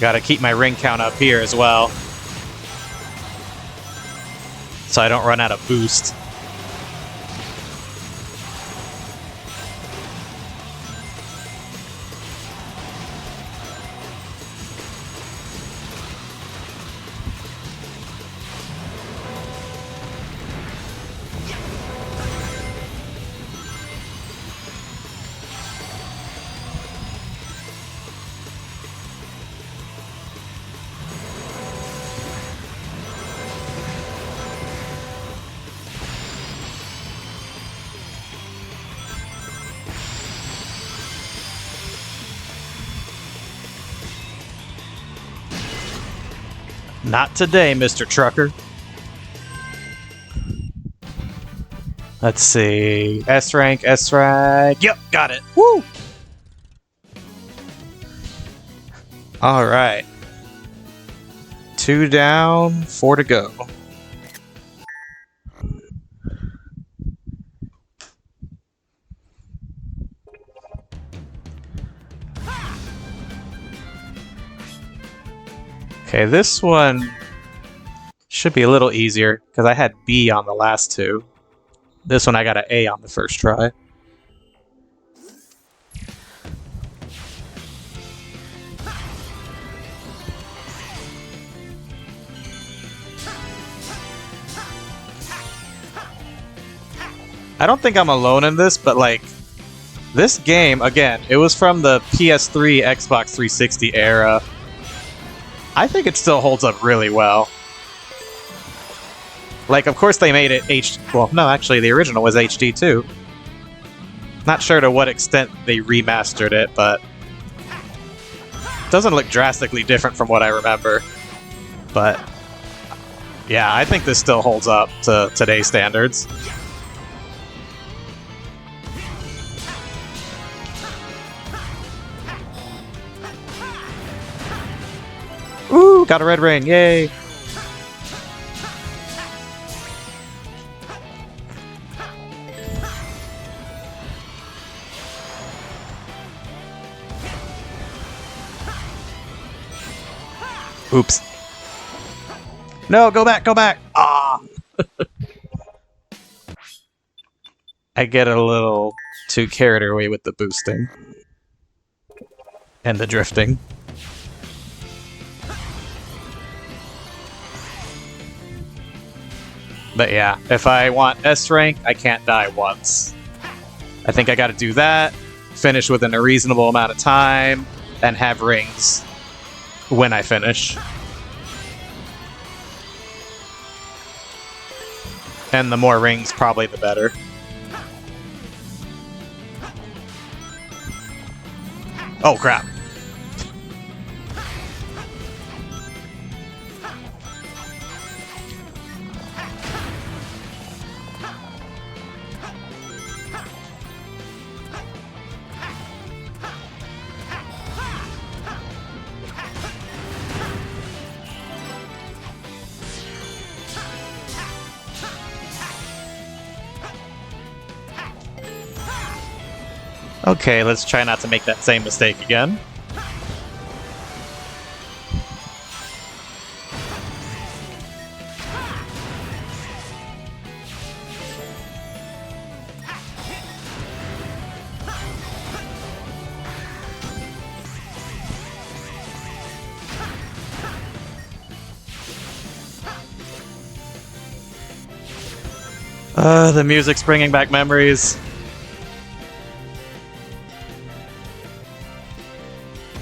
Gotta keep my ring count up here as well, so I don't run out of boost. Not today, Mr. Trucker. Let's see. S rank, S rank. Yep, got it. Woo! Alright. 2 down, 4 to go. Okay, this one should be a little easier, because I had B on the last 2. This one I got an A on the first try. I don't think I'm alone in this, but like, this game, again, it was from the PS3, Xbox 360 era. I think it still holds up really well. Like, of course they made it HD... Well, no, actually, the original was HD too. Not sure to what extent they remastered it, but... it doesn't look drastically different from what I remember. But... yeah, I think this still holds up to today's standards. Ooh, got a red ring. Yay. Oops. No, go back, go back. Ah. I get a little too carried away with the boosting. And the drifting. But yeah, if I want S rank, I can't die once. I think I gotta do that, finish within a reasonable amount of time, and have rings when I finish. And the more rings, probably the better. Oh crap. Okay, let's try not to make that same mistake again. The music's bringing back memories.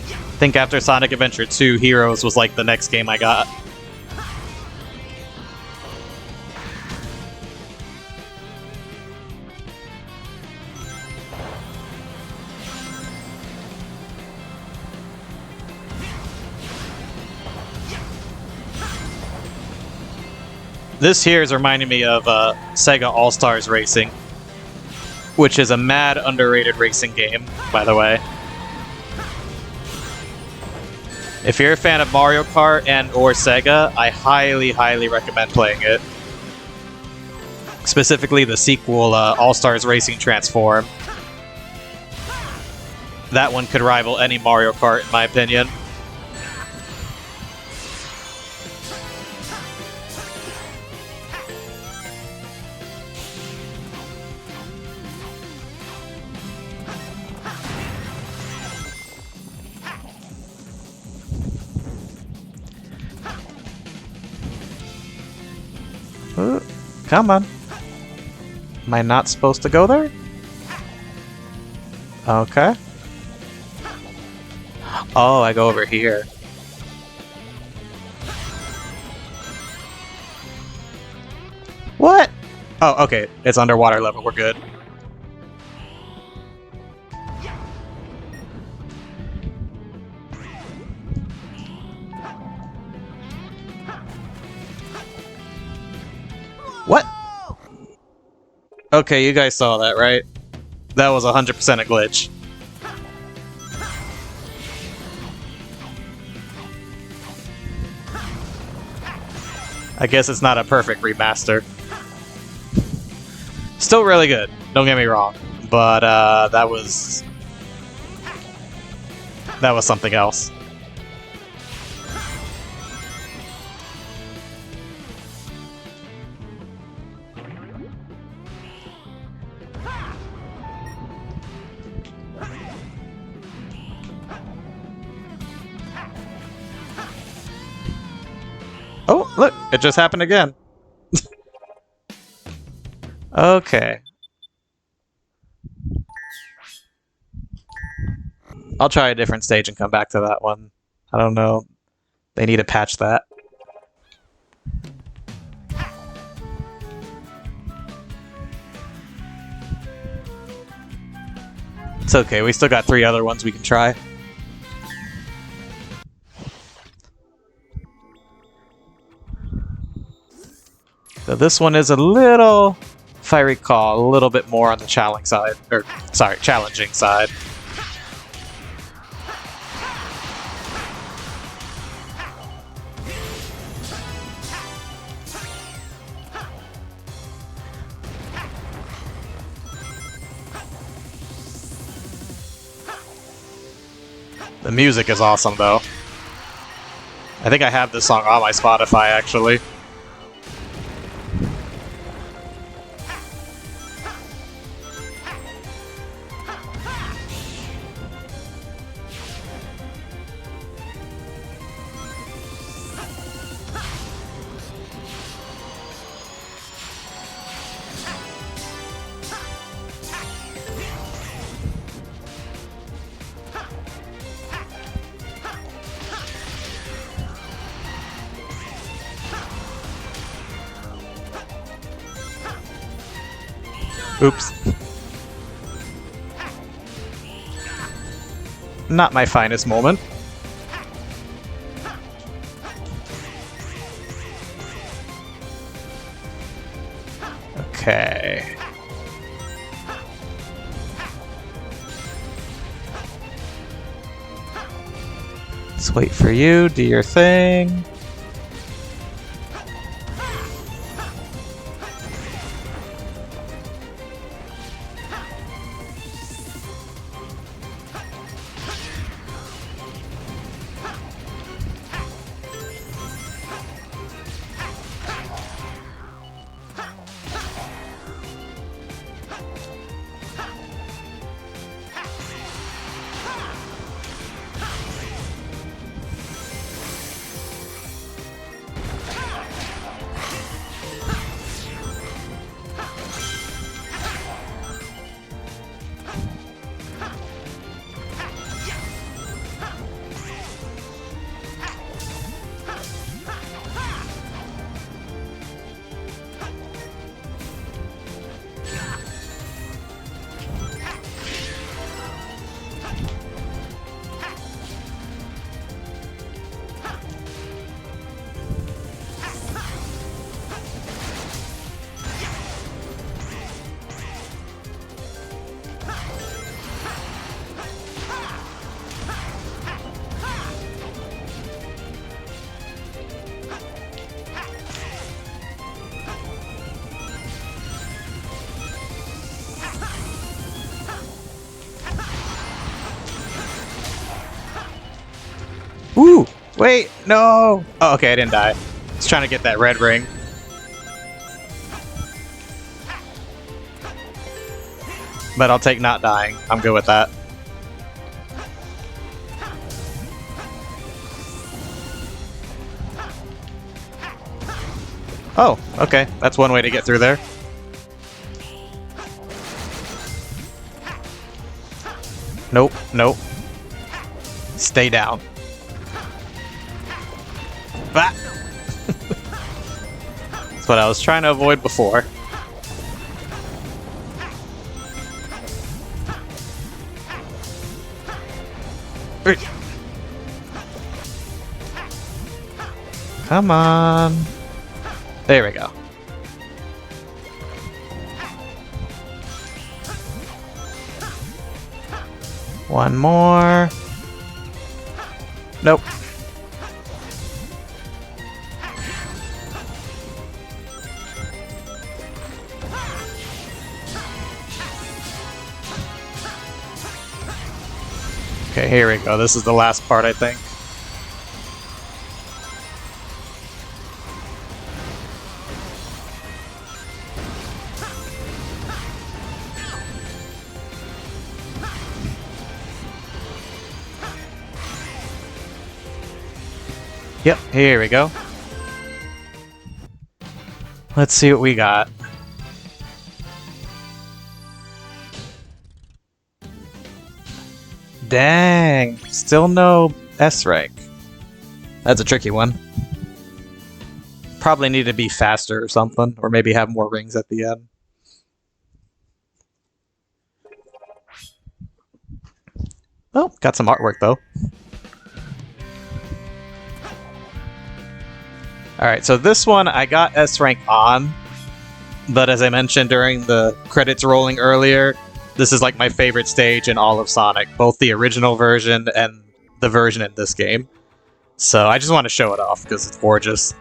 I think after Sonic Adventure 2, Heroes was like the next game I got. This here is reminding me of Sega All-Stars Racing, which is a mad underrated racing game, by the way. If you're a fan of Mario Kart and or Sega, I highly, highly recommend playing it. Specifically the sequel, All-Stars Racing Transform. That one could rival any Mario Kart, in my opinion. Come on. Am I not supposed to go there? Okay. Oh, I go over here. What? Oh, okay. It's underwater level. We're good. What? Okay, you guys saw that, right? That was 100% a glitch. I guess it's not a perfect remaster. Still really good, don't get me wrong. But that was something else. Oh, look, it just happened again. Okay. I'll try a different stage and come back to that one. I don't know. They need to patch that. It's okay, we still got 3 other ones we can try. So this one is a little, if I recall, a little bit more on the challenging side, or sorry, challenging side. The music is awesome, though. I think I have this song on my Spotify, actually. Oops. Not my finest moment. Okay. Let's wait for you, do your thing. Woo! Wait, no! Oh, okay, I didn't die. I was trying to get that red ring. But I'll take not dying. I'm good with that. Oh, okay. That's one way to get through there. Nope, nope. Stay down. Ah! That's what I was trying to avoid before. Come on. There we go. One more. Nope. Okay, here we go. This is the last part, I think. Yep, here we go. Let's see what we got. Dang, still no S rank. That's a tricky one. Probably need to be faster or something, or maybe have more rings at the end. Oh, got some artwork though. Alright, so this one I got S rank on, but as I mentioned during the credits rolling earlier, this is like my favorite stage in all of Sonic, both the original version and the version in this game. So I just want to show it off because it's gorgeous.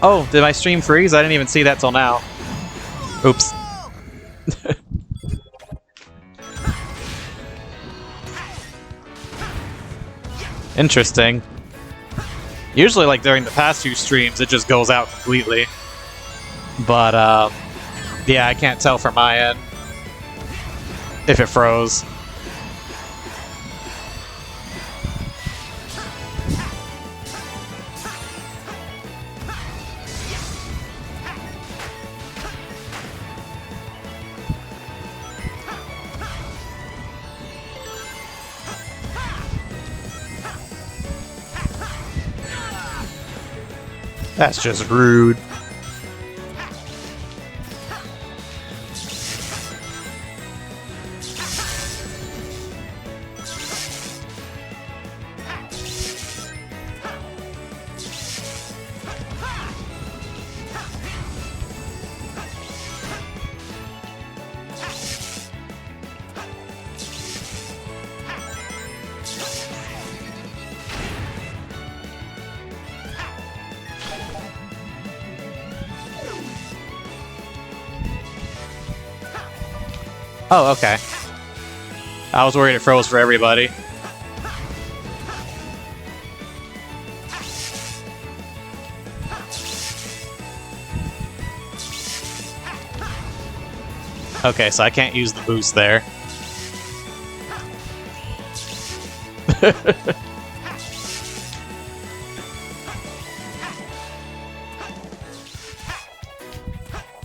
Oh, did my stream freeze? I didn't even see that till now. Oops. Interesting. Usually, like, during the past few streams, it just goes out completely. But, yeah, I can't tell from my end if it froze. That's just rude. Oh, okay. I was worried it froze for everybody. Okay, so I can't use the boost there.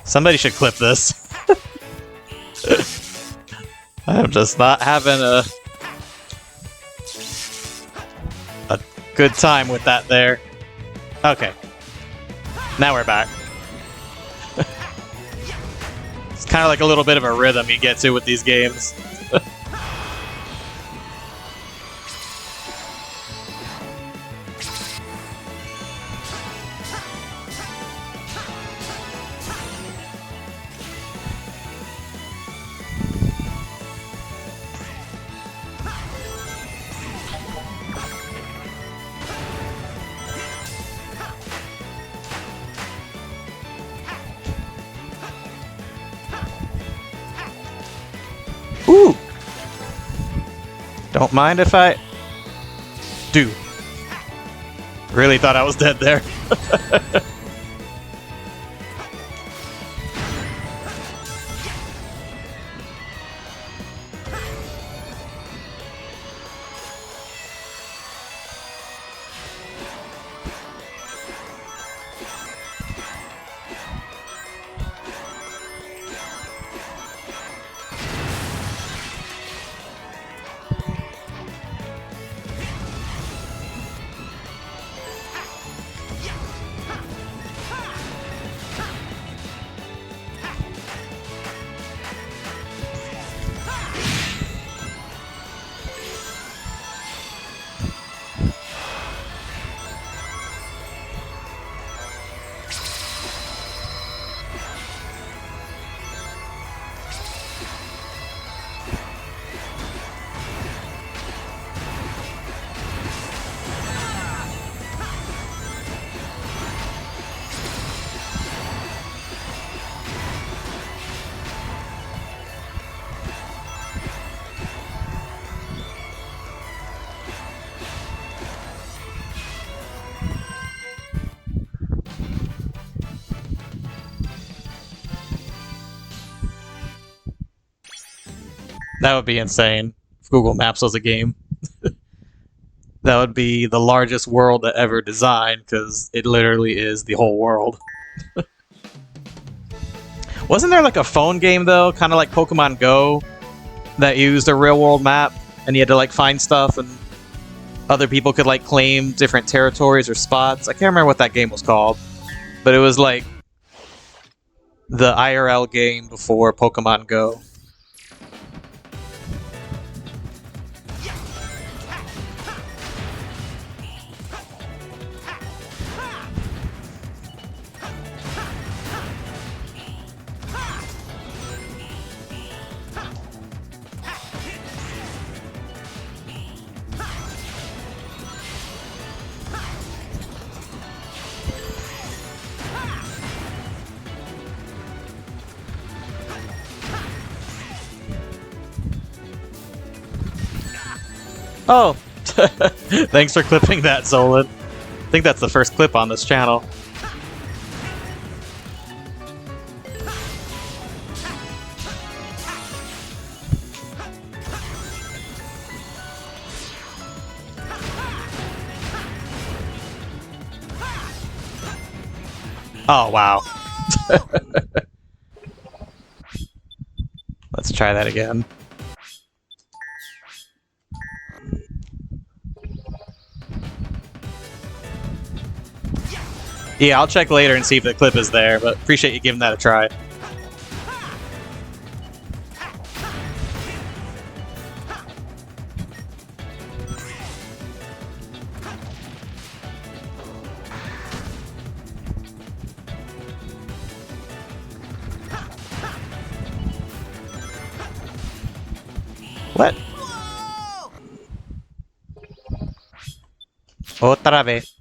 Somebody should clip this. I'm just not having a good time with that there. Okay. Now we're back. It's kind of like a little bit of a rhythm you get to with these games. Ooh! Don't mind if I do. Really thought I was dead there. That would be insane if Google Maps was a game. That would be the largest world that ever designed, because it literally is the whole world. Wasn't there like a phone game though, kind of like Pokemon Go, that used a real world map, and you had to like find stuff, and other people could like claim different territories or spots? I can't remember what that game was called, but it was like the IRL game before Pokemon Go. Oh, thanks for clipping that, Zolan. I think that's the first clip on this channel. Oh, wow. Let's try that again. Yeah, I'll check later and see if the clip is there, but appreciate you giving that a try. What? Otra vez.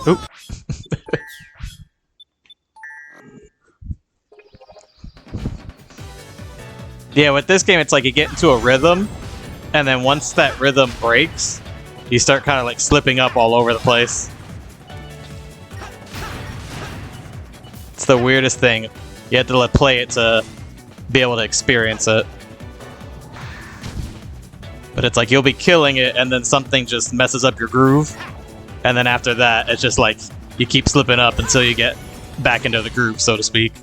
Oop. Yeah, with this game, it's like you get into a rhythm, and then once that rhythm breaks, you start kind of like slipping up all over the place. It's the weirdest thing. You have to play it to be able to experience it. But it's like you'll be killing it, and then something just messes up your groove. And then after that, it's just like you keep slipping up until you get back into the groove, so to speak.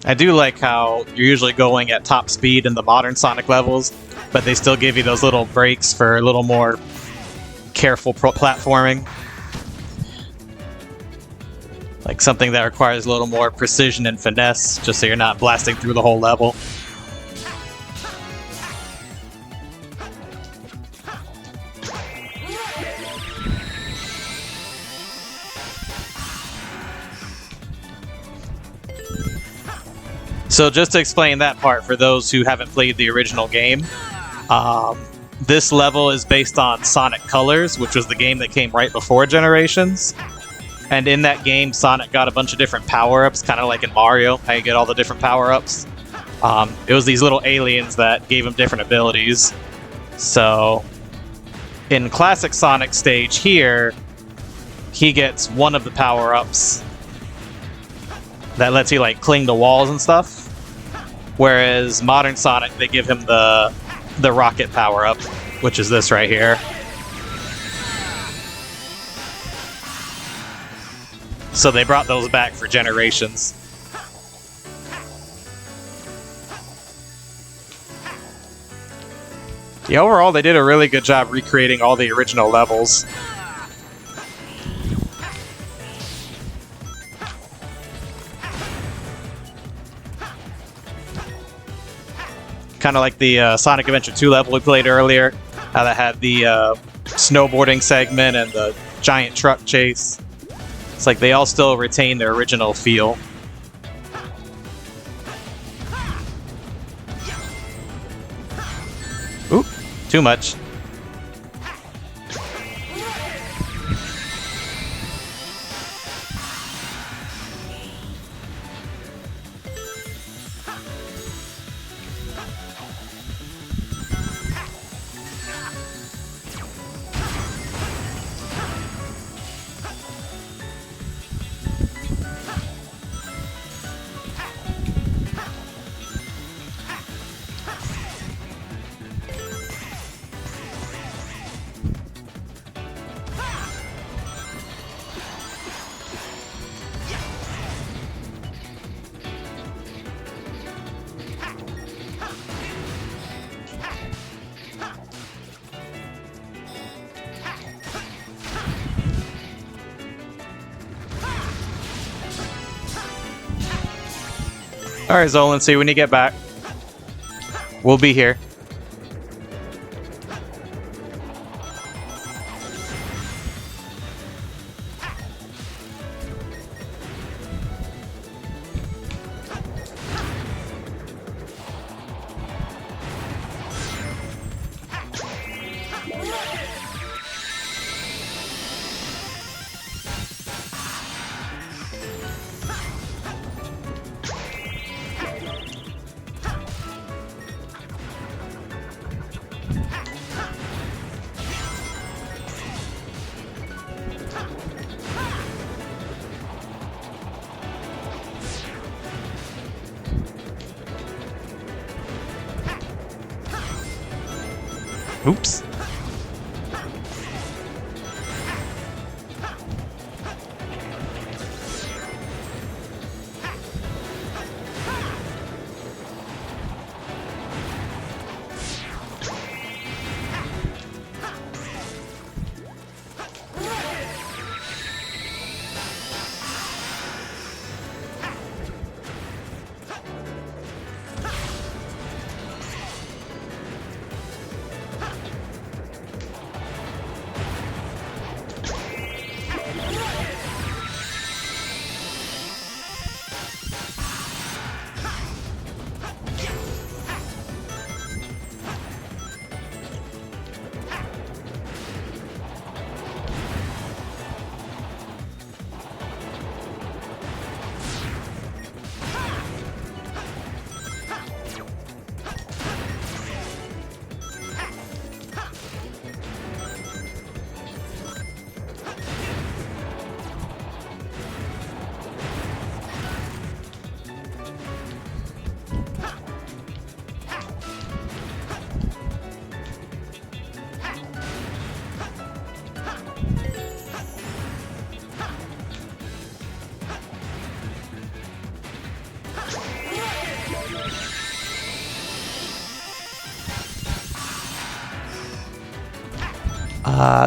I do like how you're usually going at top speed in the modern Sonic levels, but they still give you those little breaks for a little more careful platforming. Like something that requires a little more precision and finesse, just so you're not blasting through the whole level. So just to explain that part for those who haven't played the original game, this level is based on Sonic Colors, which was the game that came right before Generations. And in that game, Sonic got a bunch of different power-ups, kind of like in Mario, how you get all the different power-ups. It was these little aliens that gave him different abilities. So in Classic Sonic stage here, he gets one of the power-ups that lets you like cling to walls and stuff. Whereas Modern Sonic, they give him the rocket power-up, which is this right here. So they brought those back for Generations. Yeah, overall, they did a really good job recreating all the original levels. Kind of like the Sonic Adventure 2 level we played earlier, how that had the snowboarding segment and the giant truck chase. It's like they all still retain their original feel. Oop, too much. Alright, Zolan, see you when you get back. We'll be here. Oops.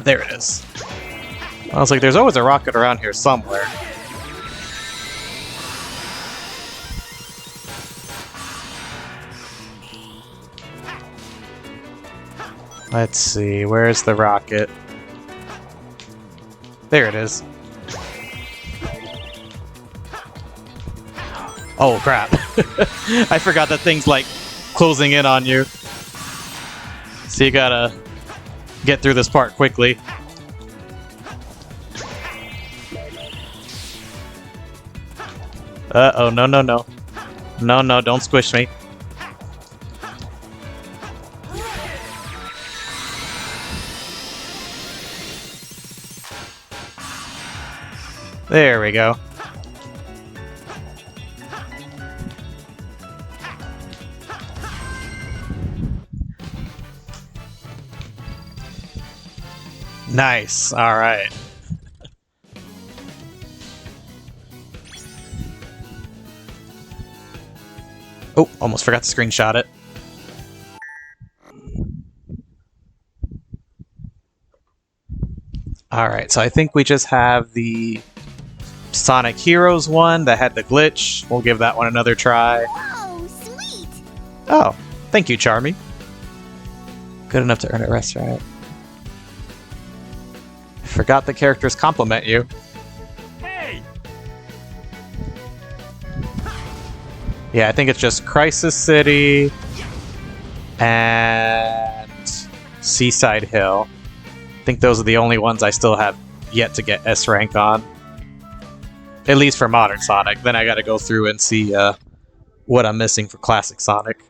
There it is. I was like, there's always a rocket around here somewhere. Let's see, where's the rocket? There it is. Oh, crap. I forgot that thing's, like, closing in on you. So you gotta get through this part quickly. Uh-oh, no, no, no. No, no, don't squish me. There we go. Nice. All right. Oh, almost forgot to screenshot it. All right, so I think we just have the Sonic Heroes one that had the glitch. We'll give that one another try. Whoa, sweet! Oh, thank you, Charmy. Good enough to earn a restaurant. Forgot the characters compliment you. Hey! Yeah, I think it's just Crisis City and Seaside Hill. I think those are the only ones I still have yet to get S rank on. At least for Modern Sonic. Then I gotta go through and see what I'm missing for Classic Sonic.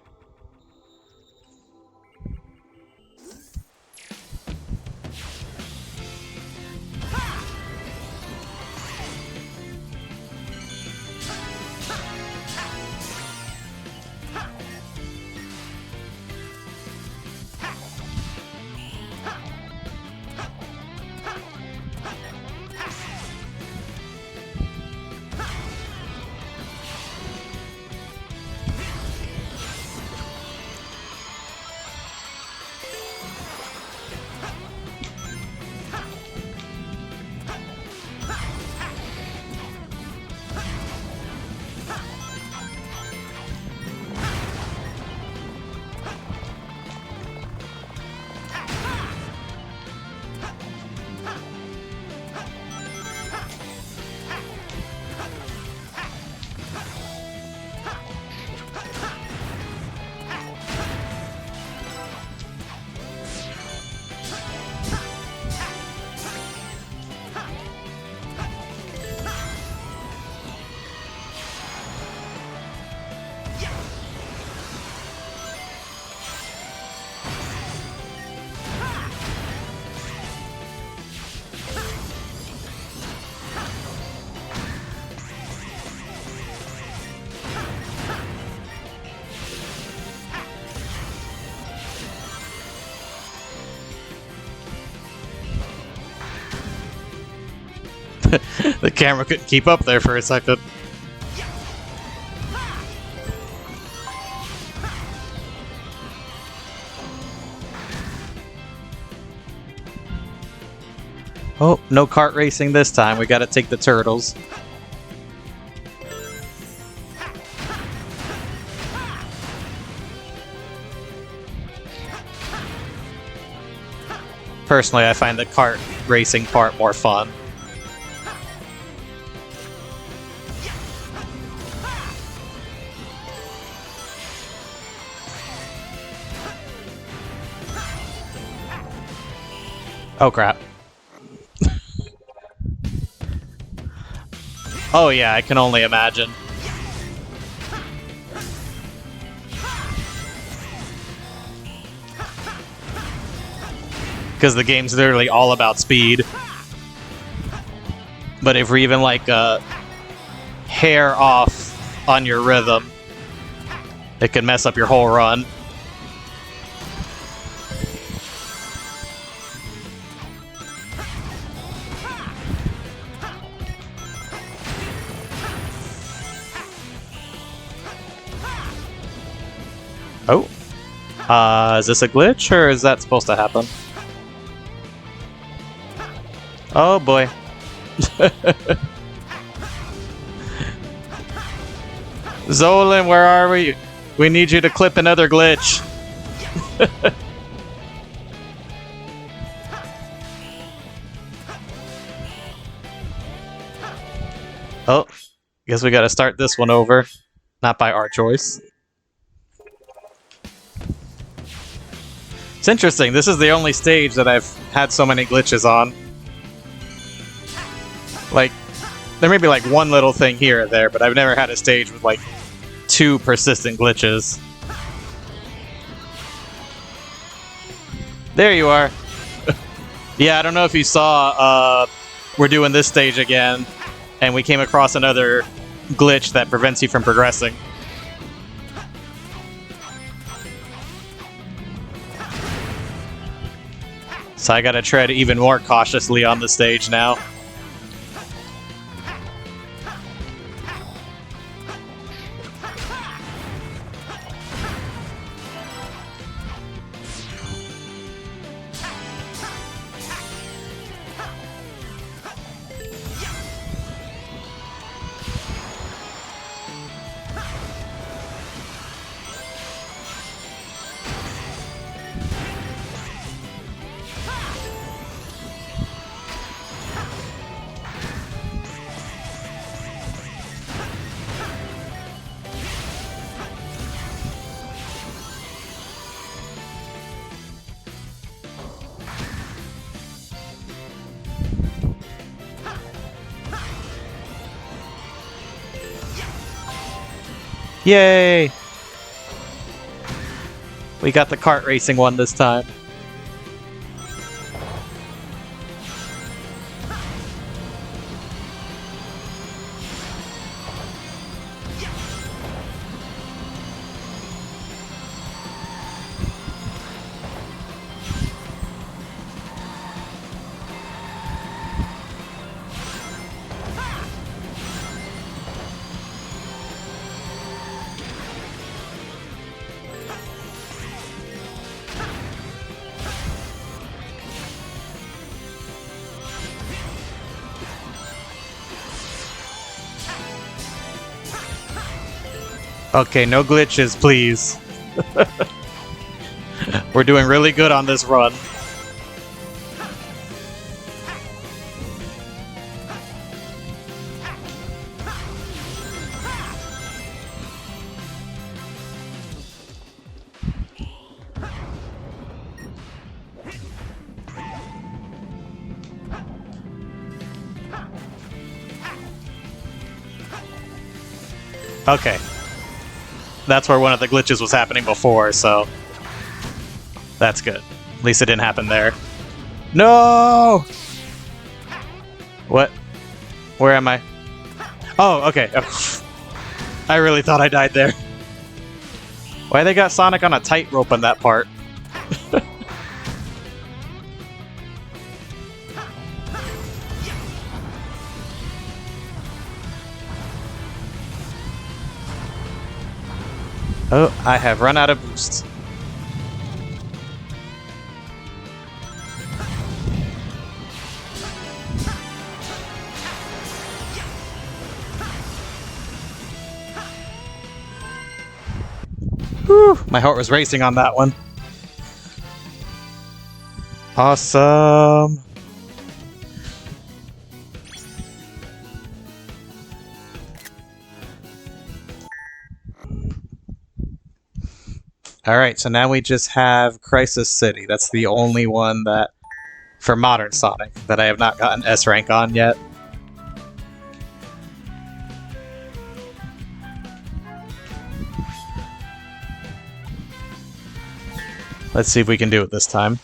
The camera couldn't keep up there for a second. Oh, no kart racing this time. We gotta take the turtles. Personally, I find the kart racing part more fun. Oh crap. Oh yeah, I can only imagine. Because the game's literally all about speed. But if we're even like a hair off on your rhythm, it can mess up your whole run. Oh. Is this a glitch, or is that supposed to happen? Oh boy. Zolan, where are we? We need you to clip another glitch. Oh, guess we gotta start this one over. Not by our choice. It's interesting, this is the only stage that I've had so many glitches on. Like, there may be like one little thing here or there, but I've never had a stage with like 2 persistent glitches. There you are. Yeah, I don't know if you saw, we're doing this stage again, and we came across another glitch that prevents you from progressing. So I gotta tread even more cautiously on the stage now. Yay! We got the kart racing one this time. Okay, no glitches, please. We're doing really good on this run. Okay. That's where one of the glitches was happening before, so that's good. At least it didn't happen there. No! What? Where am I? Oh, okay. I really thought I died there. Why they got Sonic on a tightrope on that part? Oh, I have run out of boost. Whew, my heart was racing on that one. Awesome. Alright, so now we just have Crisis City. That's the only one that, for modern Sonic, that I have not gotten S rank on yet. Let's see if we can do it this time.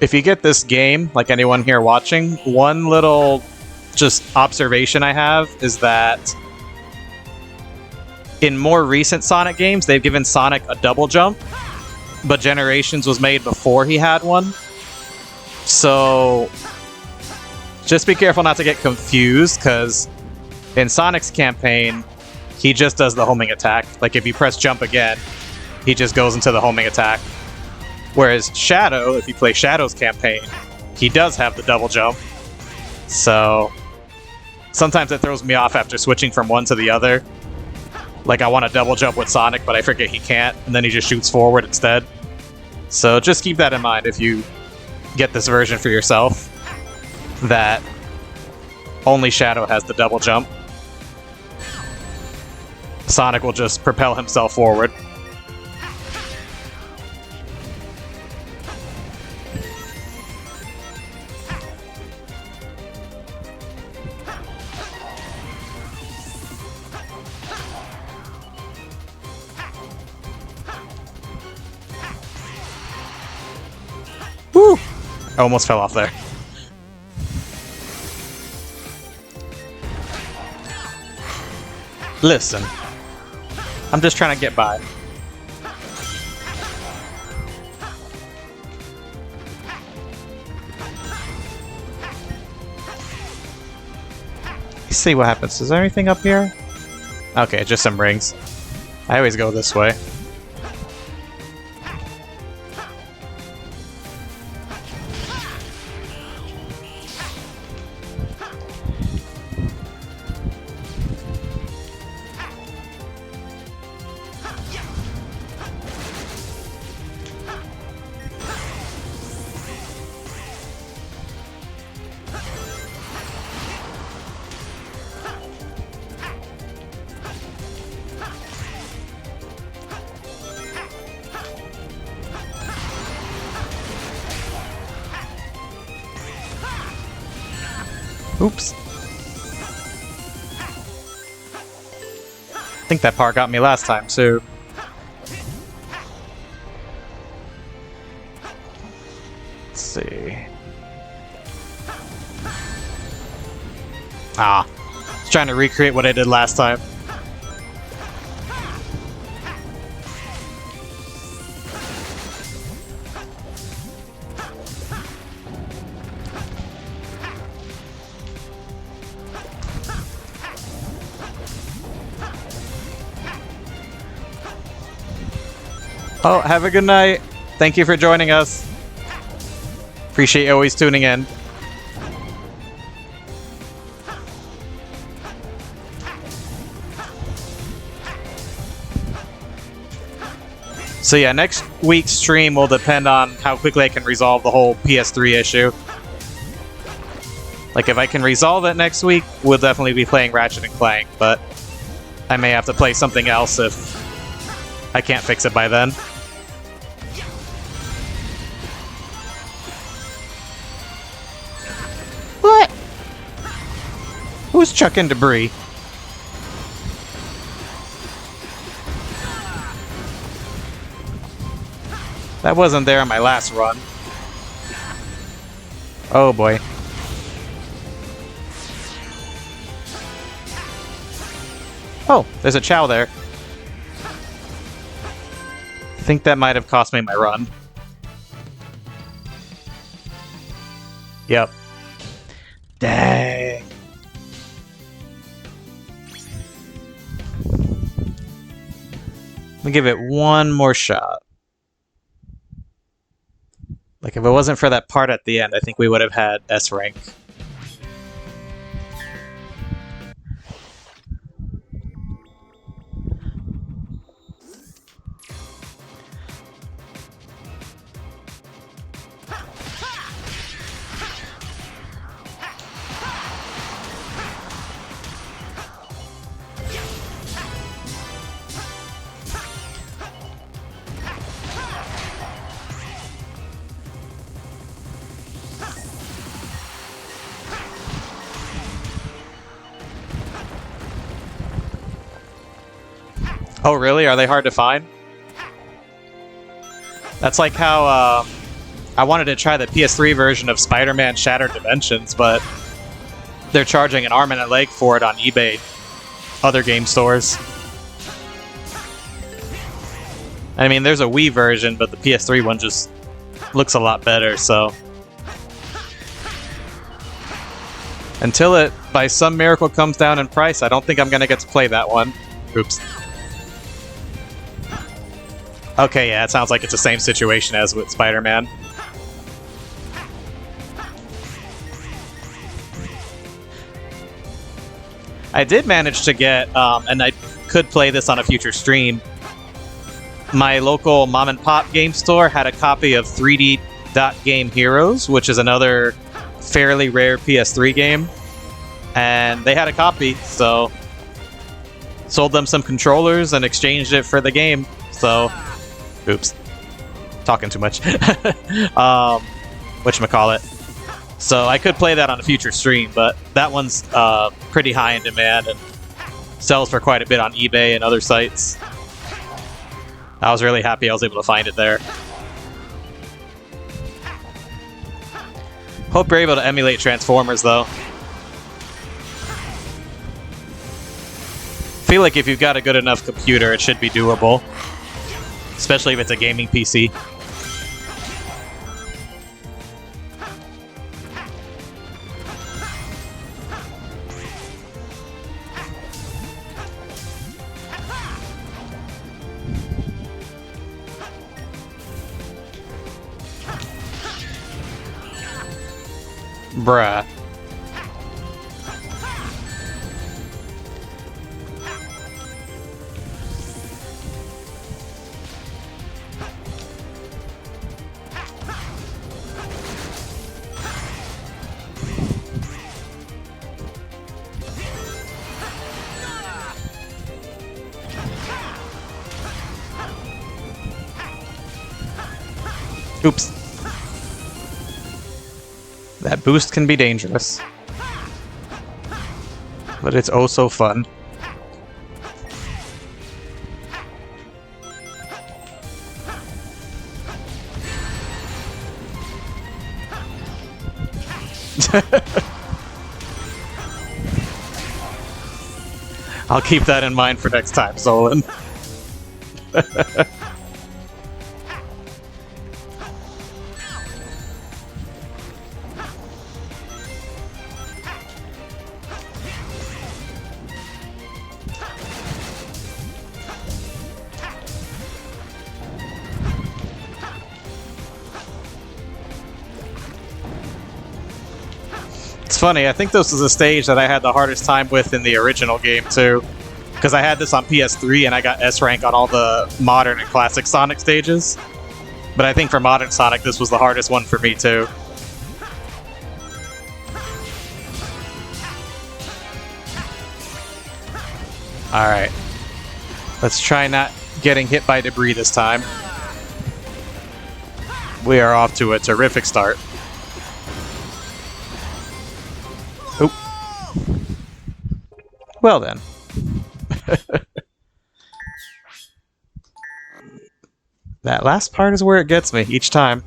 If you get this game, like anyone here watching, one little just observation I have is that in more recent Sonic games, they've given Sonic a double jump, but Generations was made before he had one. So just be careful not to get confused, because in Sonic's campaign, he just does the homing attack. Like if you press jump again, he just goes into the homing attack. Whereas Shadow, if you play Shadow's campaign, he does have the double jump. So sometimes it throws me off after switching from one to the other. Like I want to double jump with Sonic, but I forget he can't, and then he just shoots forward instead. So just keep that in mind if you get this version for yourself, that only Shadow has the double jump. Sonic will just propel himself forward. Woo! I almost fell off there. Listen, I'm just trying to get by. Let's see what happens. Is there anything up here? Okay, just some rings. I always go this way. Oops. I think that part got me last time, too. Let's see. Ah. I was trying to recreate what I did last time. Oh, have a good night. Thank you for joining us. Appreciate you always tuning in. So yeah, next week's stream will depend on how quickly I can resolve the whole PS3 issue. Like, if I can resolve it next week, we'll definitely be playing Ratchet & Clank, but I may have to play something else if I can't fix it by then. What? Who's chucking debris? That wasn't there on my last run. Oh boy. Oh, there's a Chow there. I think that might have cost me my run. Yep. Dang. Let me give it one more shot. Like, if it wasn't for that part at the end, I think we would have had S rank. Oh, really? Are they hard to find? That's like how I wanted to try the PS3 version of Spider-Man Shattered Dimensions, but they're charging an arm and a leg for it on eBay, other game stores. I mean, there's a Wii version, but the PS3 one just looks a lot better, so... Until it, by some miracle, comes down in price, I don't think I'm gonna get to play that one. Oops. Okay, yeah, it sounds like it's the same situation as with Spider-Man. I did manage to get, and I could play this on a future stream, my local mom-and-pop game store had a copy of 3D Dot Game Heroes, which is another fairly rare PS3 game. And they had a copy, so... sold them some controllers and exchanged it for the game, so... Oops. Talking too much. Whatchamacallit. So I could play that on a future stream, but that one's pretty high in demand and sells for quite a bit on eBay and other sites. I was really happy I was able to find it there. Hope you're able to emulate Transformers, though. Feel like if you've got a good enough computer, it should be doable. Especially if it's a gaming PC. Bruh. Oops. That boost can be dangerous. But it's oh so fun. I'll keep that in mind for next time, Zolan. It's funny, I think this was a stage that I had the hardest time with in the original game, too. Because I had this on PS3 and I got S rank on all the modern and classic Sonic stages. But I think for modern Sonic, this was the hardest one for me, too. Alright. Let's try not getting hit by debris this time. We are off to a terrific start. Oop. Well then. That last part is where it gets me each time.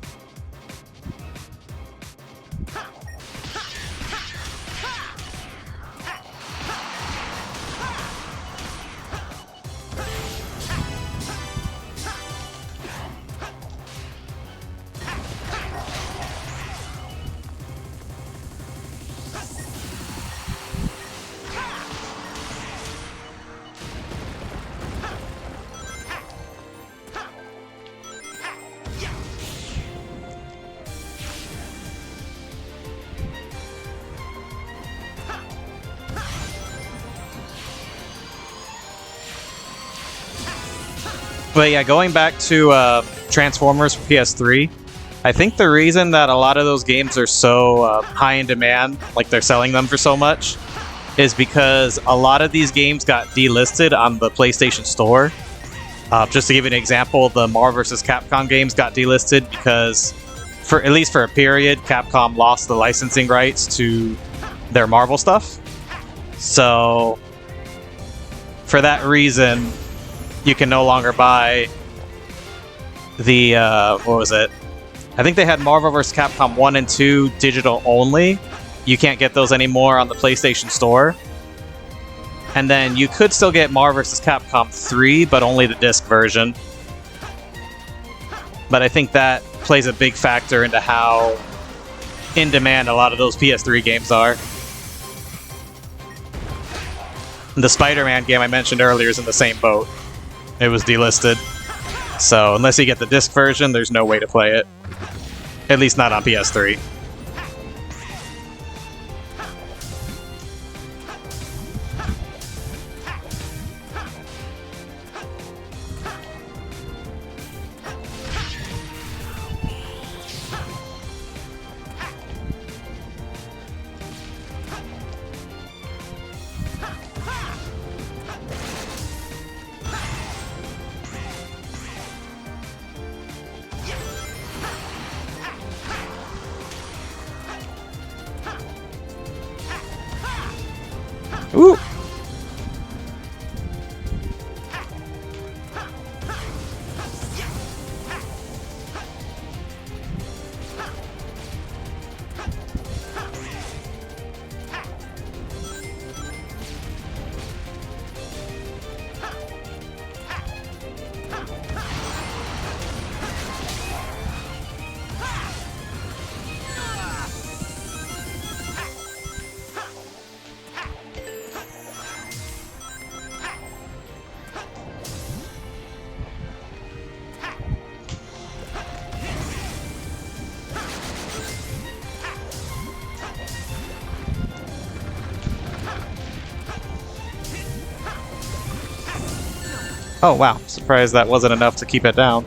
But yeah, going back to Transformers for PS3, I think the reason that a lot of those games are so high in demand, like they're selling them for so much, is because a lot of these games got delisted on the PlayStation Store. Just to give you an example, the Marvel vs. Capcom games got delisted because, for at least for a period, Capcom lost the licensing rights to their Marvel stuff. So, for that reason, you can no longer buy the, what was it? I think they had Marvel vs. Capcom 1 and 2 digital only. You can't get those anymore on the PlayStation Store. And then you could still get Marvel vs. Capcom 3, but only the disc version. But I think that plays a big factor into how in demand a lot of those PS3 games are. The Spider-Man game I mentioned earlier is in the same boat. It was delisted. So unless you get the disc version, there's no way to play it. At least not on PS3. Ooh! Oh wow, surprised that wasn't enough to keep it down.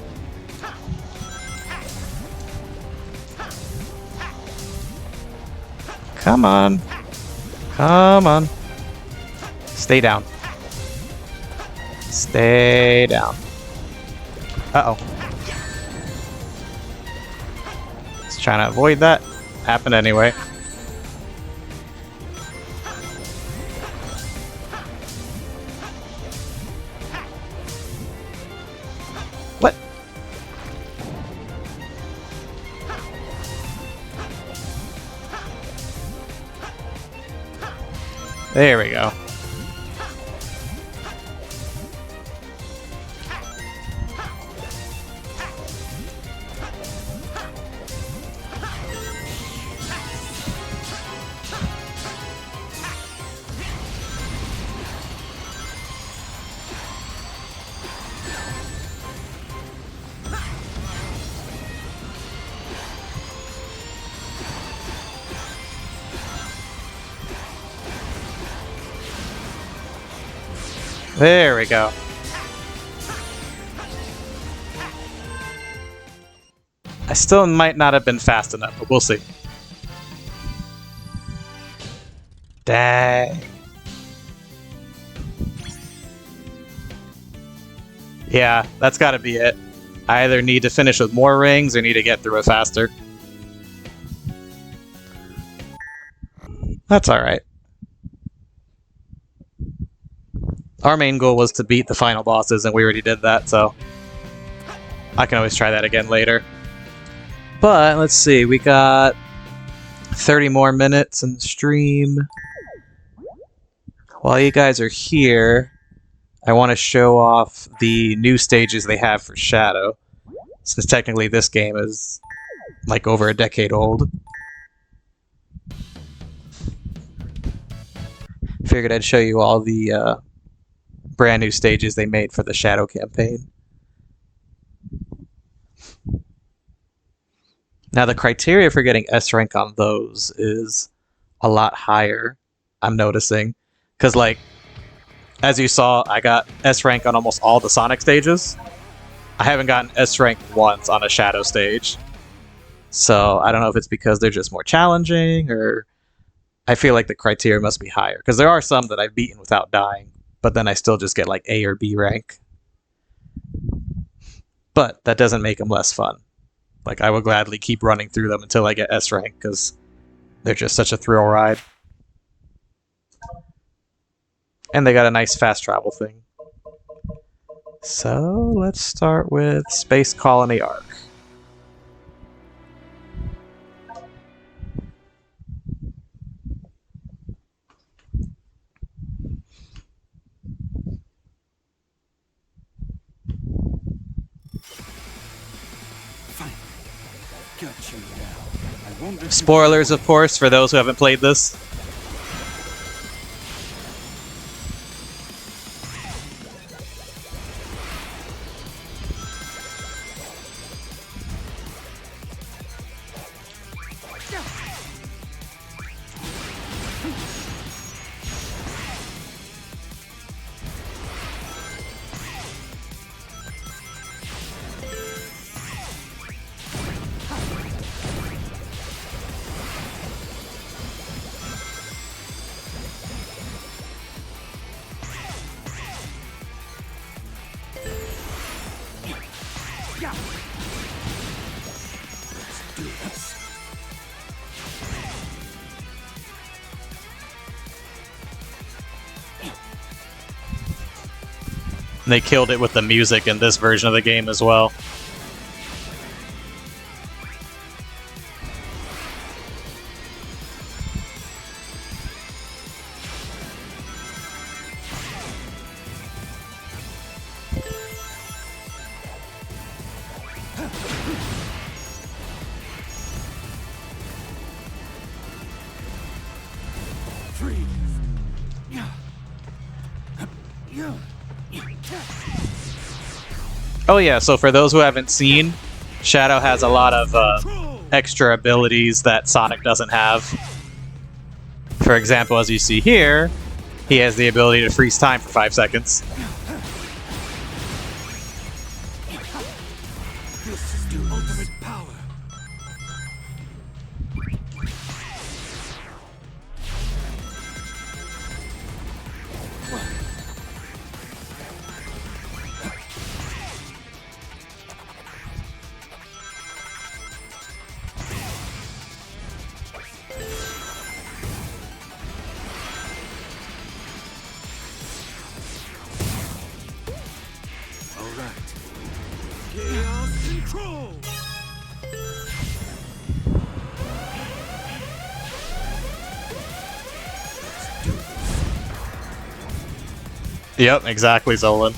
Come on. Come on. Stay down. Stay down. Uh-oh. Just trying to avoid that. Happened anyway. What? There we go. There we go. I still might not have been fast enough, but we'll see. Dang. Yeah, that's gotta be it. I either need to finish with more rings or need to get through it faster. That's alright. Our main goal was to beat the final bosses, and we already did that, so... I can always try that again later. But let's see, we got 30 more minutes in the stream. While you guys are here, I want to show off the new stages they have for Shadow, since technically this game is like over a decade old. Figured I'd show you all the brand new stages they made for the Shadow campaign. Now the criteria for getting S rank on those is a lot higher, I'm noticing. Because like, as you saw, I got S rank on almost all the Sonic stages. I haven't gotten S rank once on a Shadow stage. So I don't know if it's because they're just more challenging, or I feel like the criteria must be higher. Because there are some that I've beaten without dying, but then I still just get like A or B rank. But that doesn't make them less fun. Like, I will gladly keep running through them until I get S rank, because they're just such a thrill ride. And they got a nice fast travel thing. So, let's start with Space Colony Arc. Spoilers, of course, for those who haven't played this. They killed it with the music in this version of the game as well. Oh yeah, so for those who haven't seen, Shadow has a lot of extra abilities that Sonic doesn't have. For example, as you see here, he has the ability to freeze time for 5 seconds. This is the ultimate power. Yep, exactly, Zolan.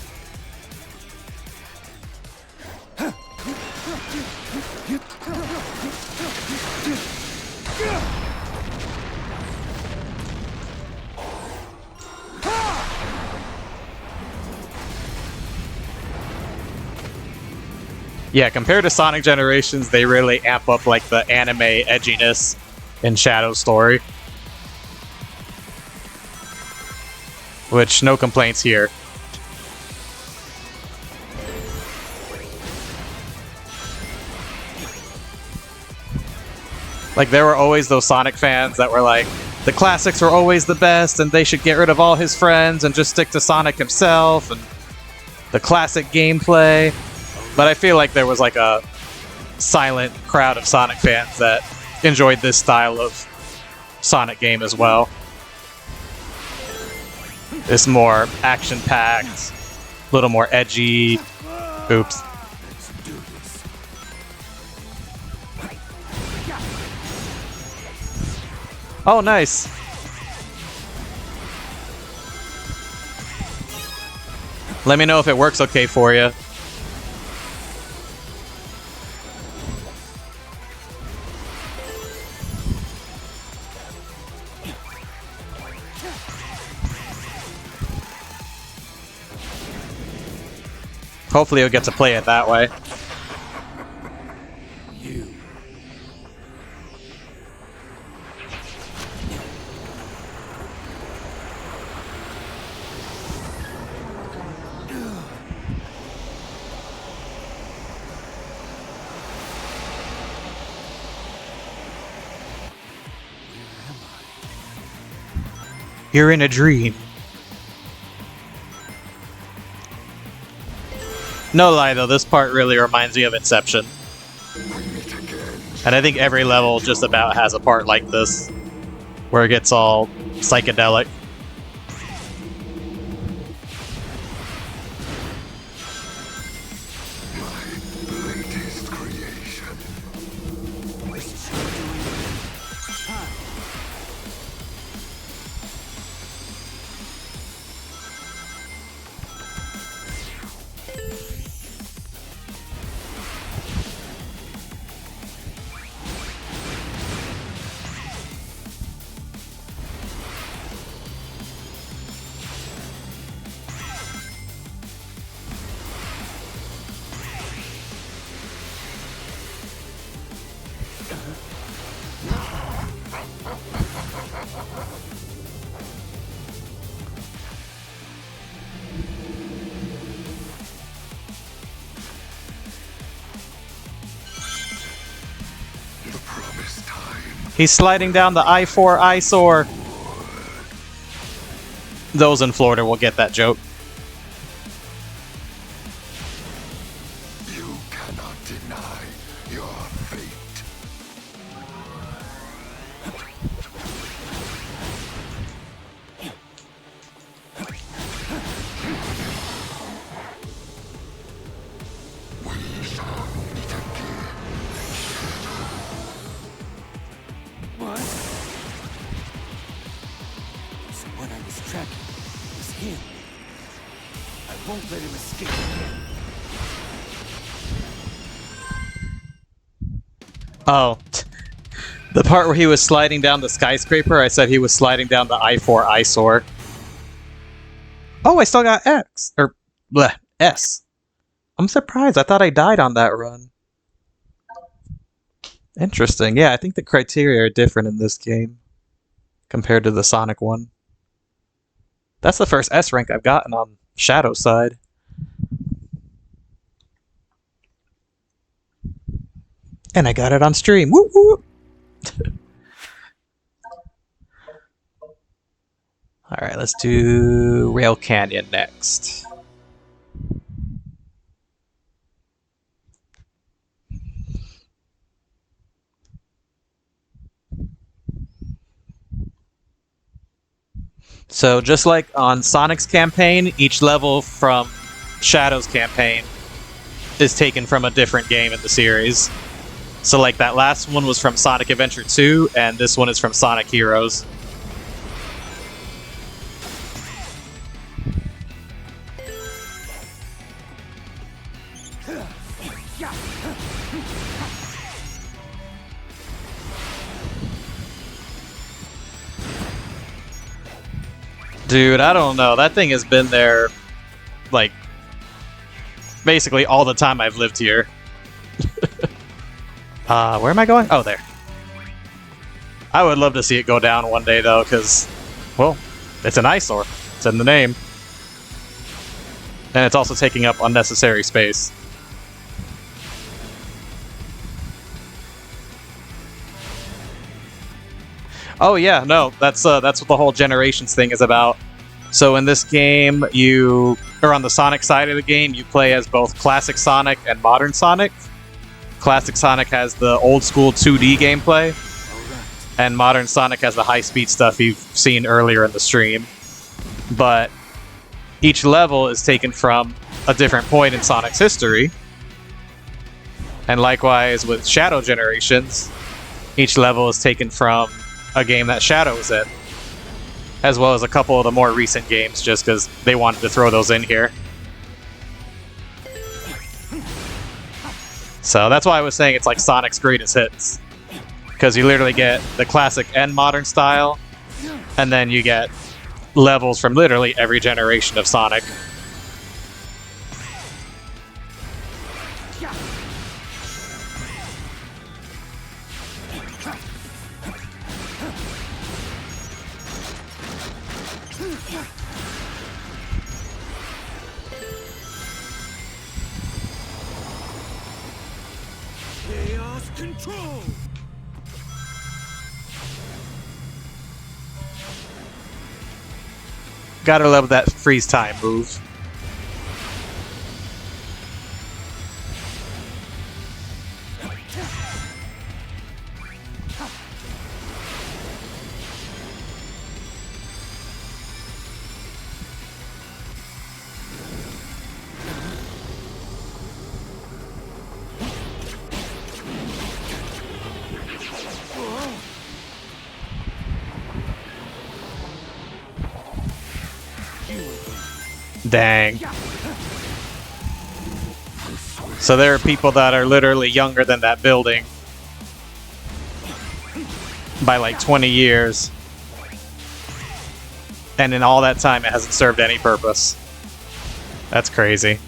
Yeah, compared to Sonic Generations, they really amp up like the anime edginess in Shadow's story. Which, no complaints here. Like, there were always those Sonic fans that were like, the classics were always the best, and they should get rid of all his friends and just stick to Sonic himself, and the classic gameplay. But I feel like there was like a silent crowd of Sonic fans that enjoyed this style of Sonic game as well. It's more action-packed, a little more edgy. Oops. Oh, nice. Let me know if it works okay for you. Hopefully you'll get to play it that way. You're in a dream. No lie though, this part really reminds me of Inception. And I think every level just about has a part like this, where it gets all psychedelic. My latest creation. He's sliding down the I-4 eyesore. Those in Florida will get that joke. You cannot deny your fate. We shall meet again. What? So what I was tracking was him. I won't let him escape again. Oh. The part where he was sliding down the skyscraper, I said he was sliding down the I-4 eyesore. Oh, I still got X. Or, bleh, S. I'm surprised. I thought I died on that run. Interesting. Yeah, I think the criteria are different in this game compared to the Sonic one. That's the first S rank I've gotten on Shadow side. And I got it on stream. Woo woo! Alright, let's do Rail Canyon next. So just like on Sonic's campaign, each level from Shadow's campaign is taken from a different game in the series. So like that last one was from Sonic Adventure 2, and this one is from Sonic Heroes. Dude, I don't know. That thing has been there, like, basically all the time I've lived here. Where am I going? Oh, there. I would love to see it go down one day, though, because, well, it's an eyesore. It's in the name. And it's also taking up unnecessary space. Oh yeah, no, that's what the whole generations thing is about. So in this game, you are on the Sonic side of the game, you play as both classic Sonic and modern Sonic. Classic Sonic has the old school 2D gameplay, and modern Sonic has the high-speed stuff you've seen earlier in the stream. But each level is taken from a different point in Sonic's history. And likewise with Shadow Generations, each level is taken from a game that Shadow was in, as well as a couple of the more recent games, just because they wanted to throw those in here. So that's why I was saying it's like Sonic's greatest hits, because you literally get the classic and modern style, and then you get levels from literally every generation of Sonic. Chaos control. Gotta love that freeze time move. Dang. So there are people that are literally younger than that building by like 20 years. And in all that time, it hasn't served any purpose. That's crazy.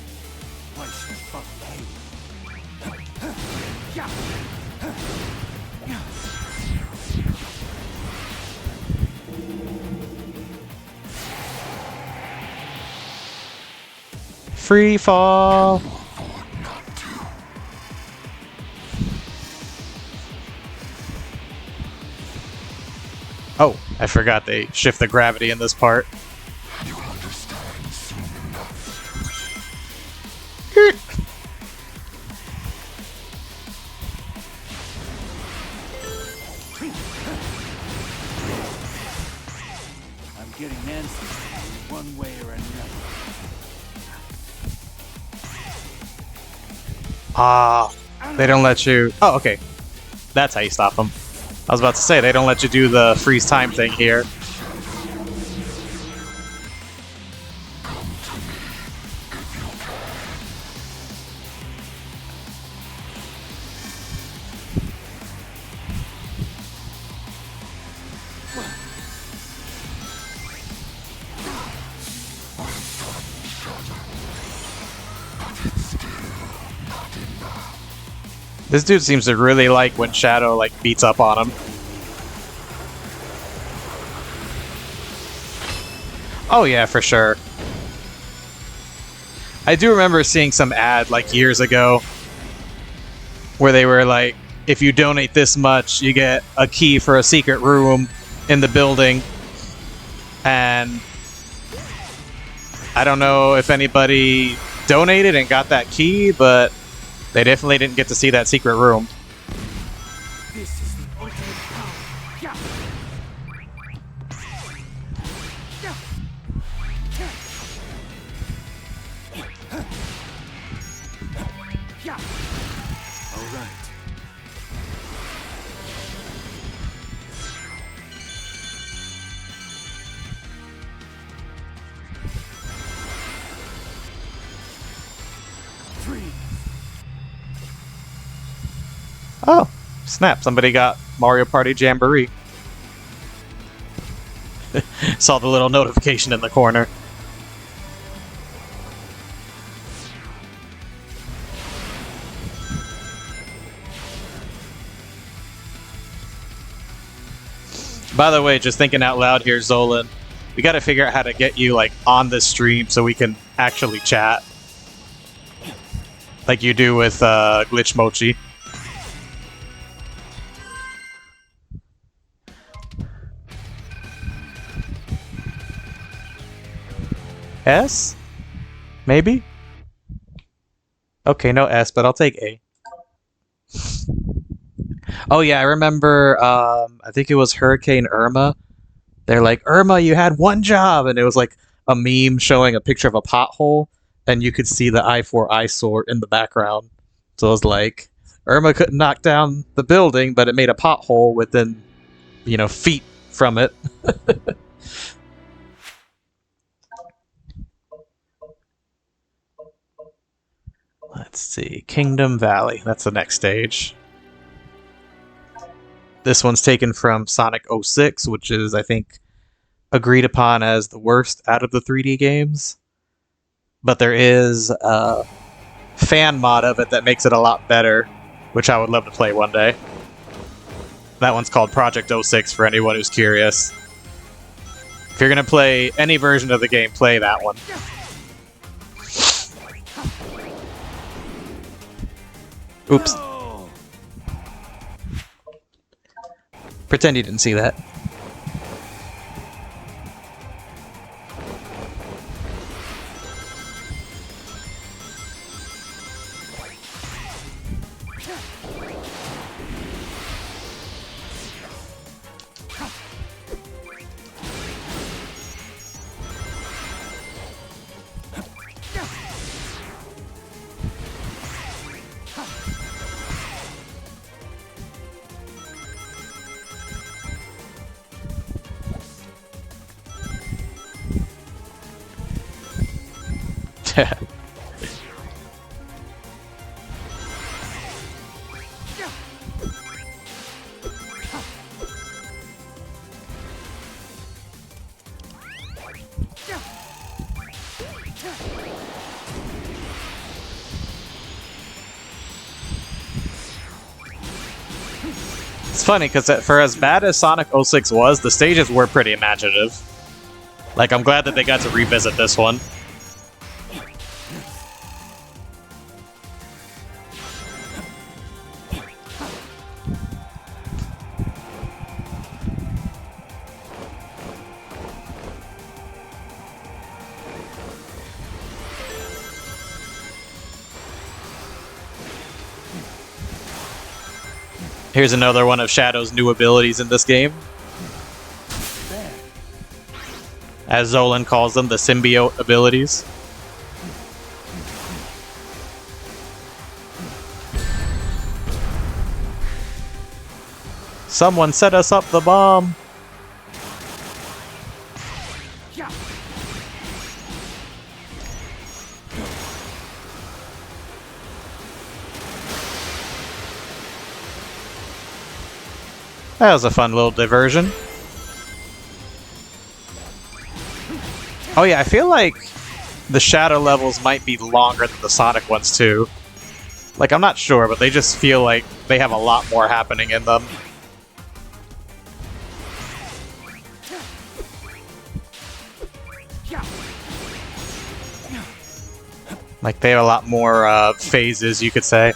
Free fall. Oh, I forgot they shift the gravity in this part. You'll understand soon enough. I'm getting answers one way or another. Ah, they don't let you... Oh, okay. That's how you stop them. I was about to say, they don't let you do the freeze time thing here. This dude seems to really like when Shadow like beats up on him. Oh yeah, for sure. I do remember seeing some ad like years ago where they were like, if you donate this much, you get a key for a secret room in the building. And I don't know if anybody donated and got that key, but they definitely didn't get to see that secret room. This is the ultimate power. Yeah. Yeah. All right. Oh, snap. Somebody got Mario Party Jamboree. Saw the little notification in the corner. By the way, just thinking out loud here, Zolan, we gotta figure out how to get you like on this stream so we can actually chat. Like you do with Glitch Mochi. S? Maybe? Okay, no S, but I'll take A. Oh yeah, I remember, I think it was Hurricane Irma. They're like, Irma, you had one job! And it was like a meme showing a picture of a pothole, and you could see the I-4 eyesore in the background. So it was like, Irma couldn't knock down the building, but it made a pothole within feet from it. Let's see. Kingdom Valley. That's the next stage. This one's taken from Sonic 06, which is, I think, agreed upon as the worst out of the 3D games. But there is a fan mod of it that makes it a lot better, which I would love to play one day. That one's called Project 06 for anyone who's curious. If you're going to play any version of the game, play that one. Oops. No! Pretend you didn't see that. It's funny, because for as bad as Sonic 06 was, the stages were pretty imaginative. Like, I'm glad that they got to revisit this one. Here's another one of Shadow's new abilities in this game. As Zolan calls them, the symbiote abilities. Someone set us up the bomb! That was a fun little diversion. Oh yeah, I feel like the Shadow levels might be longer than the Sonic ones too. Like, I'm not sure, but they just feel like they have a lot more happening in them. Like, they have a lot more phases, you could say.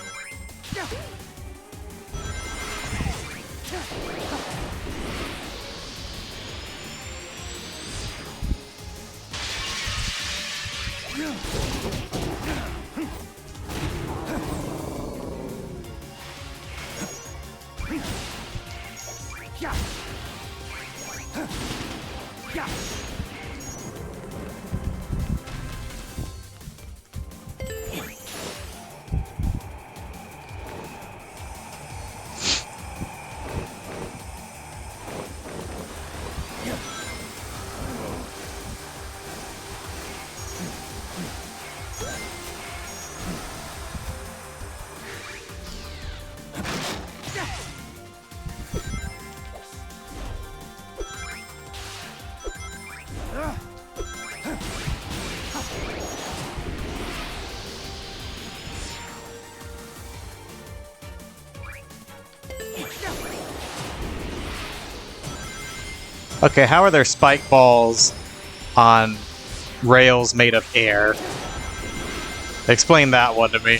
Okay, how are there spike balls on rails made of air? Explain that one to me.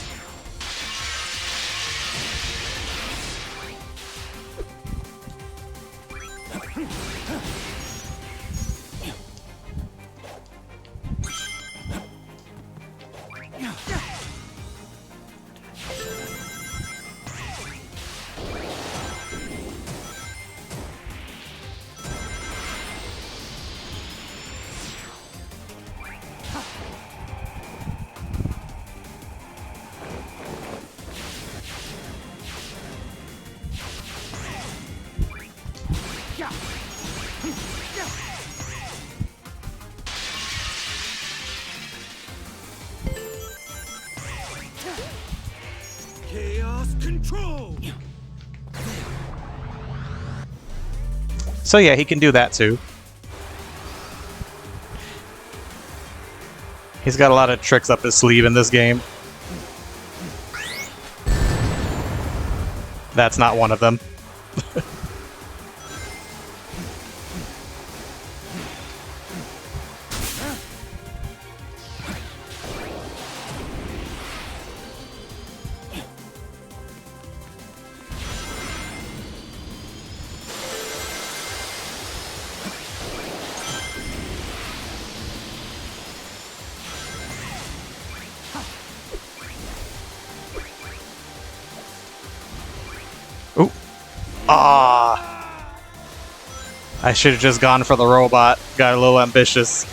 Chaos control. So yeah, he can do that too. He's got a lot of tricks up his sleeve in this game. That's not one of them. Ooh. Ah. I should have just gone for the robot. Got a little ambitious.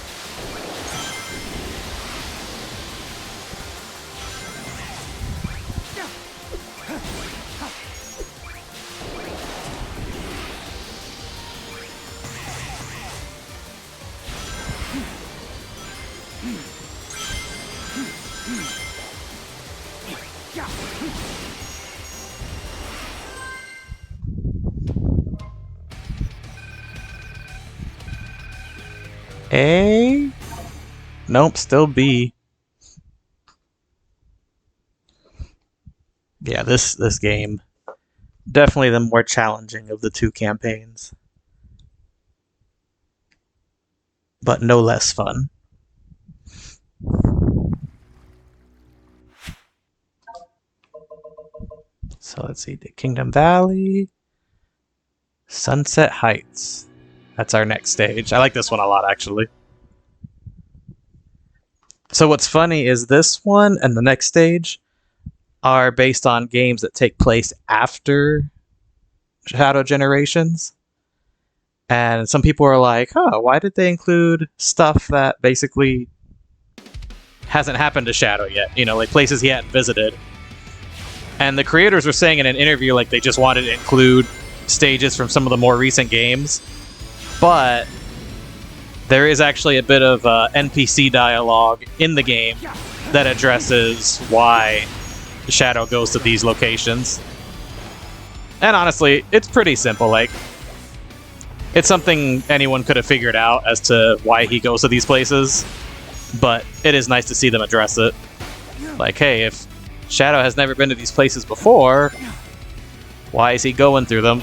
A? Nope, still B. Yeah, this game, definitely the more challenging of the two campaigns. But no less fun. So let's see, the Kingdom Valley, Sunset Heights. That's our next stage. I like this one a lot, actually. So what's funny is this one and the next stage are based on games that take place after Shadow Generations. And some people are like, oh, why did they include stuff that basically hasn't happened to Shadow yet? You know, like places he hadn't visited. And the creators were saying in an interview like they just wanted to include stages from some of the more recent games. But there is actually a bit of NPC dialogue in the game that addresses why Shadow goes to these locations. And honestly, it's pretty simple. Like, it's something anyone could have figured out as to why he goes to these places. But it is nice to see them address it. Like, hey, if Shadow has never been to these places before, why is he going through them?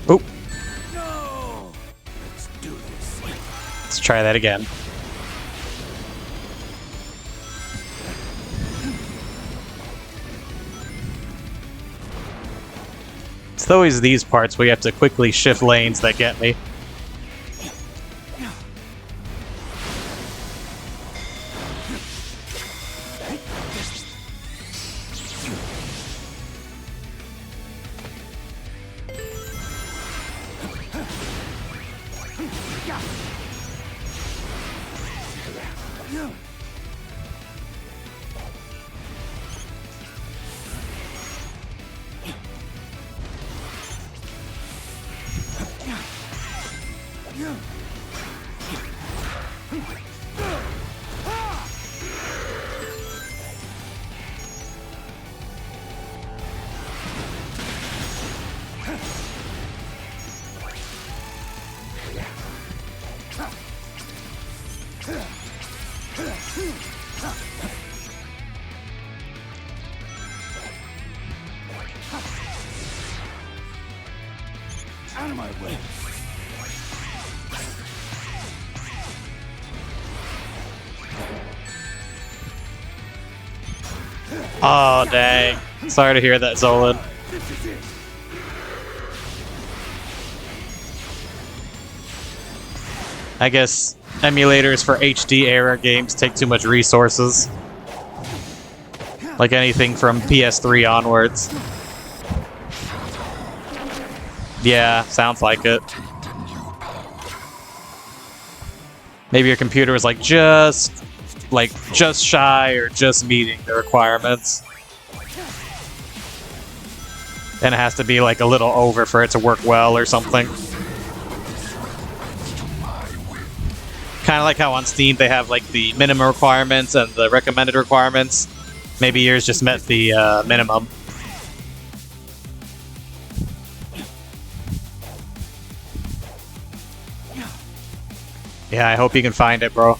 Oh. No. Let's do this. Let's try that again. It's always these parts where you have to quickly shift lanes that get me. of my way. Oh, dang. Sorry to hear that, Zolan. This is it. I guess emulators for HD era games take too much resources. Like anything from PS3 onwards. Yeah, sounds like it. Maybe your computer was just shy or just meeting the requirements. And it has to be like a little over for it to work well or something. Kind of like how on Steam they have like the minimum requirements and the recommended requirements. Maybe yours just met the minimum. Yeah, I hope you can find it, bro.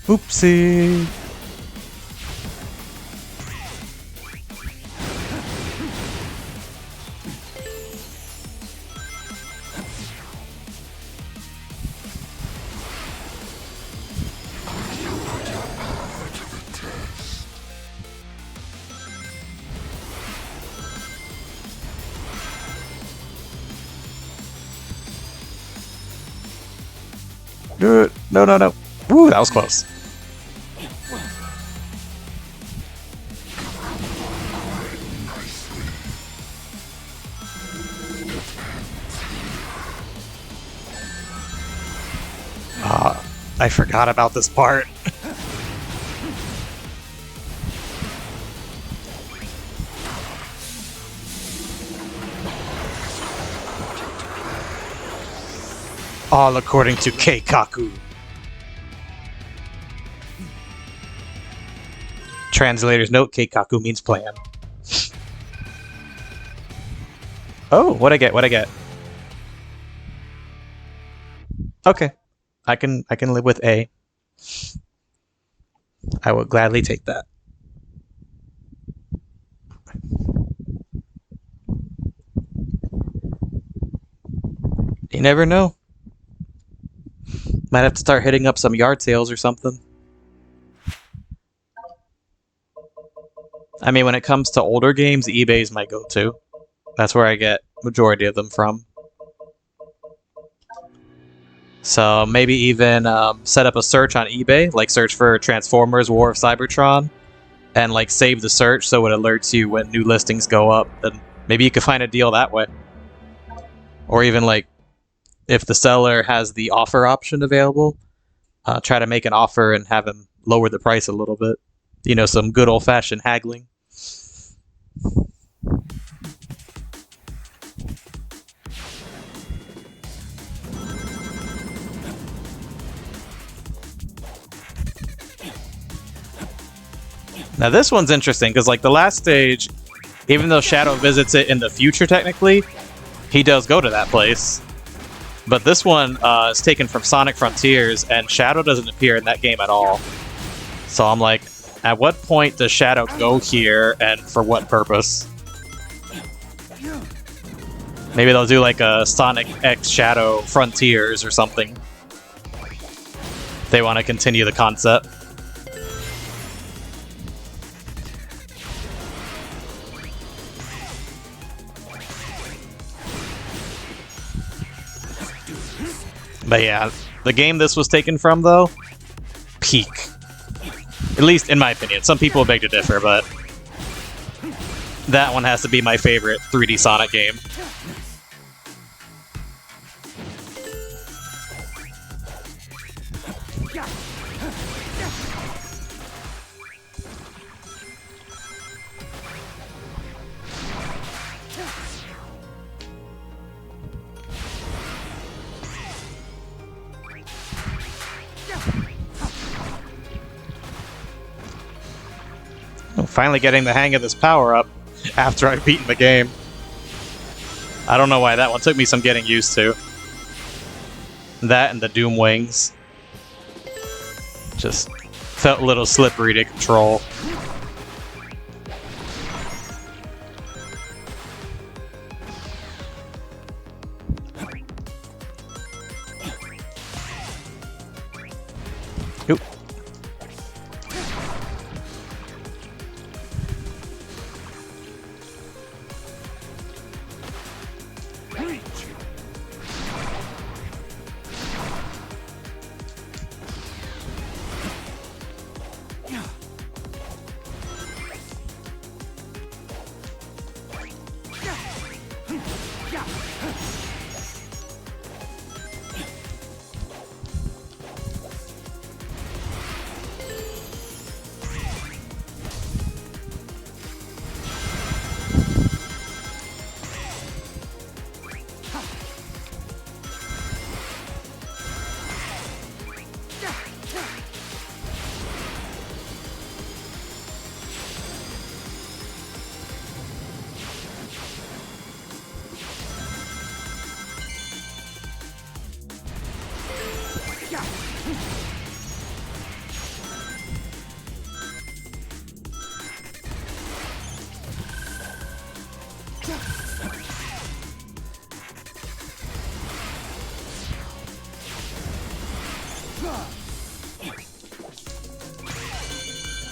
Oopsie. Good. No, no, no. Woo, that was close. I forgot about this part. All according to Keikaku. Translator's note, Keikaku means plan. Oh, what'd I get? What'd I get? Okay. I can live with A. I will gladly take that. You never know. Might have to start hitting up some yard sales or something. I mean, when it comes to older games, eBay's my go-to. That's where I get majority of them from. So maybe even set up a search on eBay, like search for Transformers War of Cybertron, and like save the search so it alerts you when new listings go up, and maybe you could find a deal that way. Or even like, if the seller has the offer option available, try to make an offer and have him lower the price a little bit. You know, some good old-fashioned haggling. Now this one's interesting, because like the last stage, even though Shadow visits it in the future technically, he does go to that place. But this one is taken from Sonic Frontiers, and Shadow doesn't appear in that game at all. So I'm like, at what point does Shadow go here, and for what purpose? Maybe they'll do like a Sonic X Shadow Frontiers or something. If they want to continue the concept. But yeah, the game this was taken from, though, peak. At least in my opinion. Some people beg to differ, but That one has to be my favorite 3D Sonic game. Finally getting the hang of this power-up after I've beaten the game. I don't know why that one took me some getting used to. That and the Doom Wings. Just felt a little slippery to control. Oop.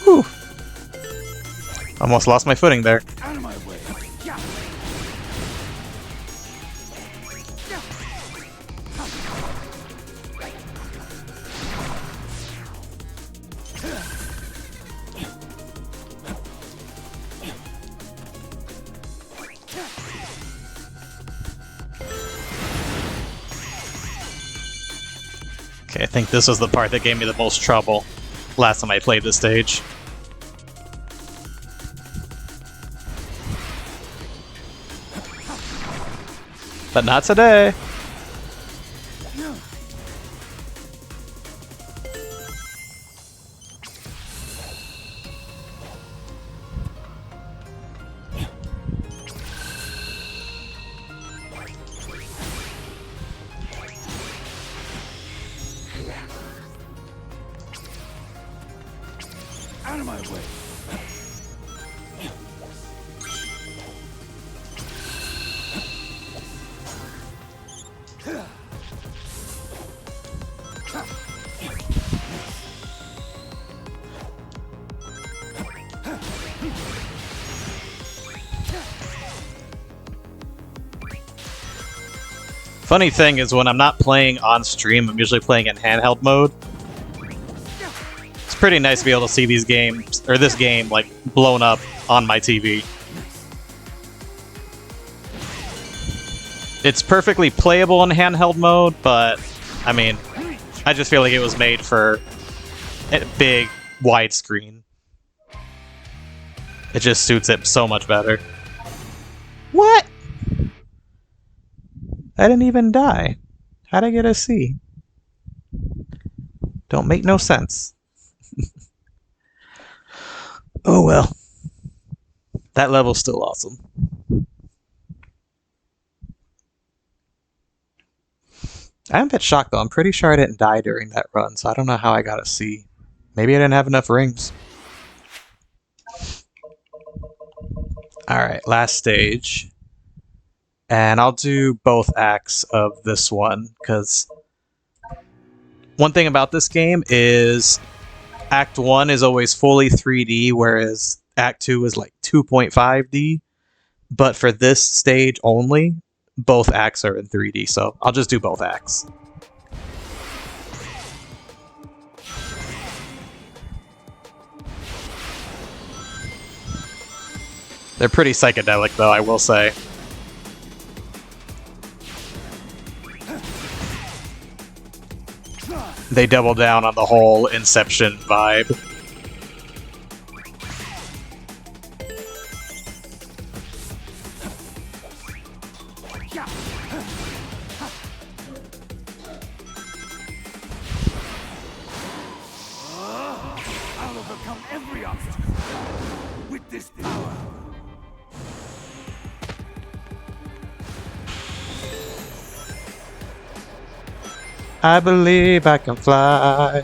Whew. Almost lost my footing there. Out of my way. Okay, I think this was the part that gave me the most trouble last time I played this stage. But not today. Out of my way. Funny thing is, when I'm not playing on stream, I'm usually playing in handheld mode. It's pretty nice to be able to see these games, or this game, like, blown up on my TV. It's perfectly playable in handheld mode, but, I mean, I just feel like it was made for a big, widescreen. It just suits it so much better. What? I didn't even die. How'd I get a C? Don't make no sense. Oh well. That level's still awesome. I'm a bit shocked though. I'm pretty sure I didn't die during that run, so I don't know how I got a C. Maybe I didn't have enough rings. Alright, last stage. And I'll do both acts of this one, because one thing about this game is Act 1 is always fully 3D, whereas Act 2 is like 2.5D. But for this stage only, both acts are in 3D, so I'll just do both acts. They're pretty psychedelic, though, I will say. They double down on the whole Inception vibe. I'll overcome every obstacle with this power. I believe I can fly.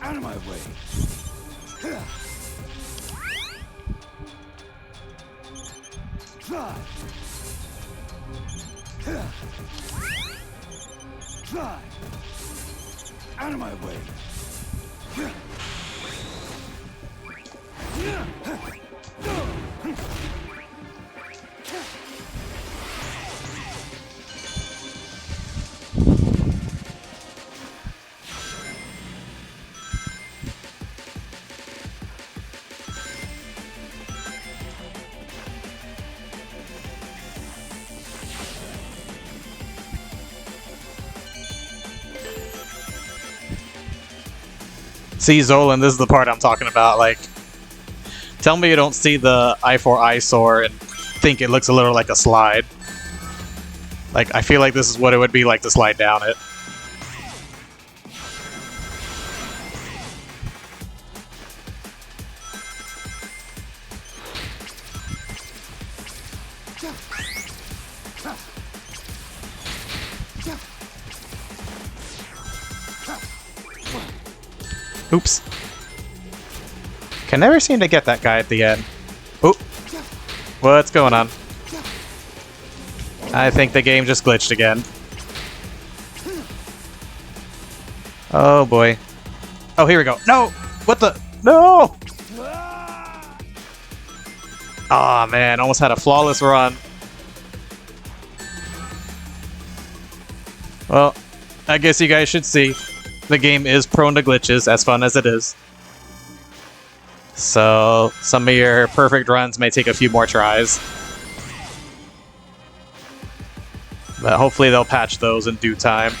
Out of my way. Fly. Fly. Out of my way. See, Zolan, this is the part I'm talking about. Like, tell me you don't see the I4 eyesore and think it looks a little like a slide. Like, I feel like this is what it would be like to slide down it. Oops. Can never seem to get that guy at the end. Oop. What's going on? I think the game just glitched again. Oh boy. Oh, here we go. No! What the? No! Aw, man. Almost had a flawless run. Well, I guess you guys should see. The game is prone to glitches, as fun as it is. So, some of your perfect runs may take a few more tries. But hopefully they'll patch those in due time.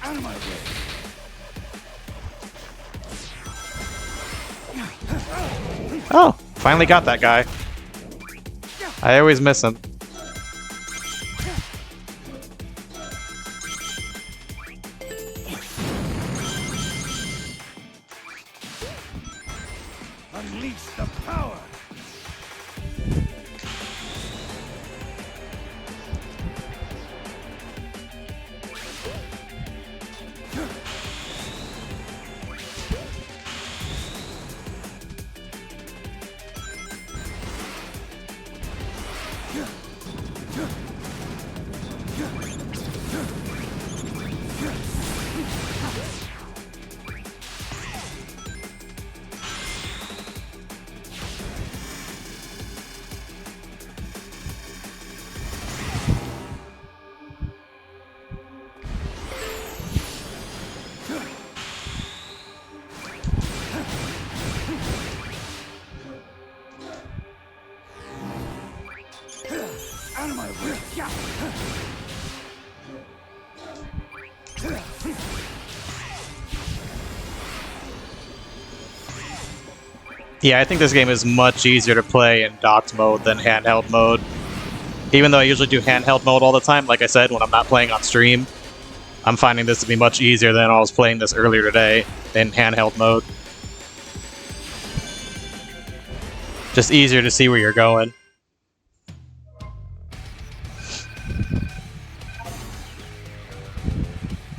Out of my way. Oh, finally got that guy. I always miss him. Unleash the power. Yeah, I think this game is much easier to play in docked mode than handheld mode. Even though I usually do handheld mode all the time, like I said, when I'm not playing on stream, I'm finding this to be much easier than I was playing this earlier today in handheld mode. Just easier to see where you're going.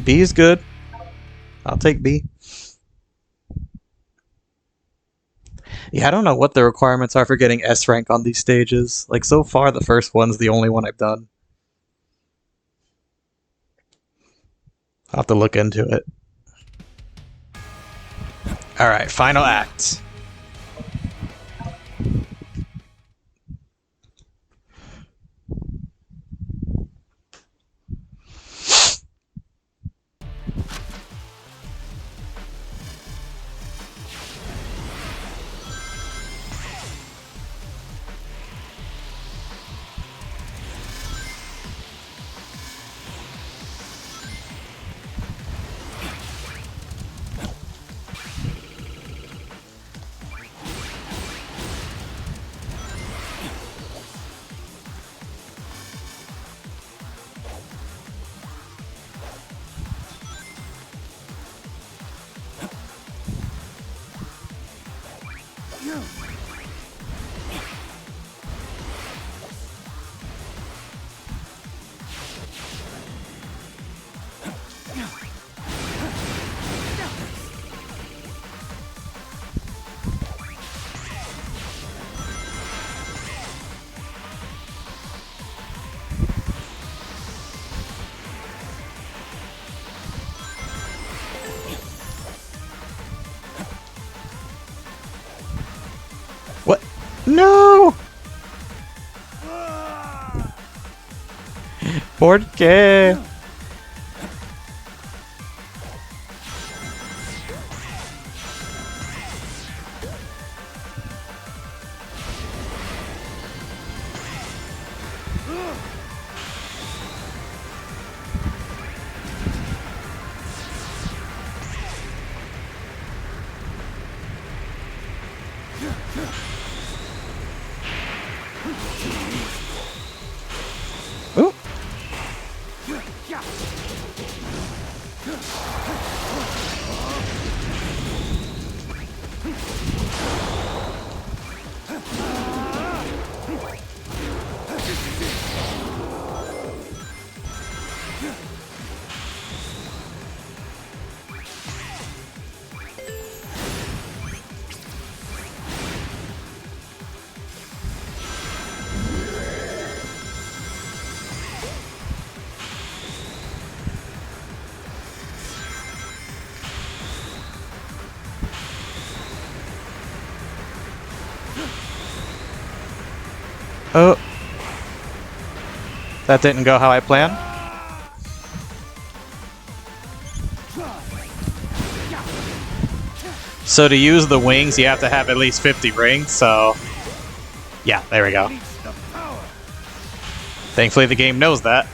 B is good. I'll take B. Yeah, I don't know what the requirements are for getting S rank on these stages. Like, so far, the first one's the only one I've done. I'll have to look into it. Alright, final act. What? No! ¿Por qué? Ooh. Oh. That didn't go how I planned. So to use the wings, you have to have at least 50 rings, so... Yeah, there we go. Thankfully the game knows that.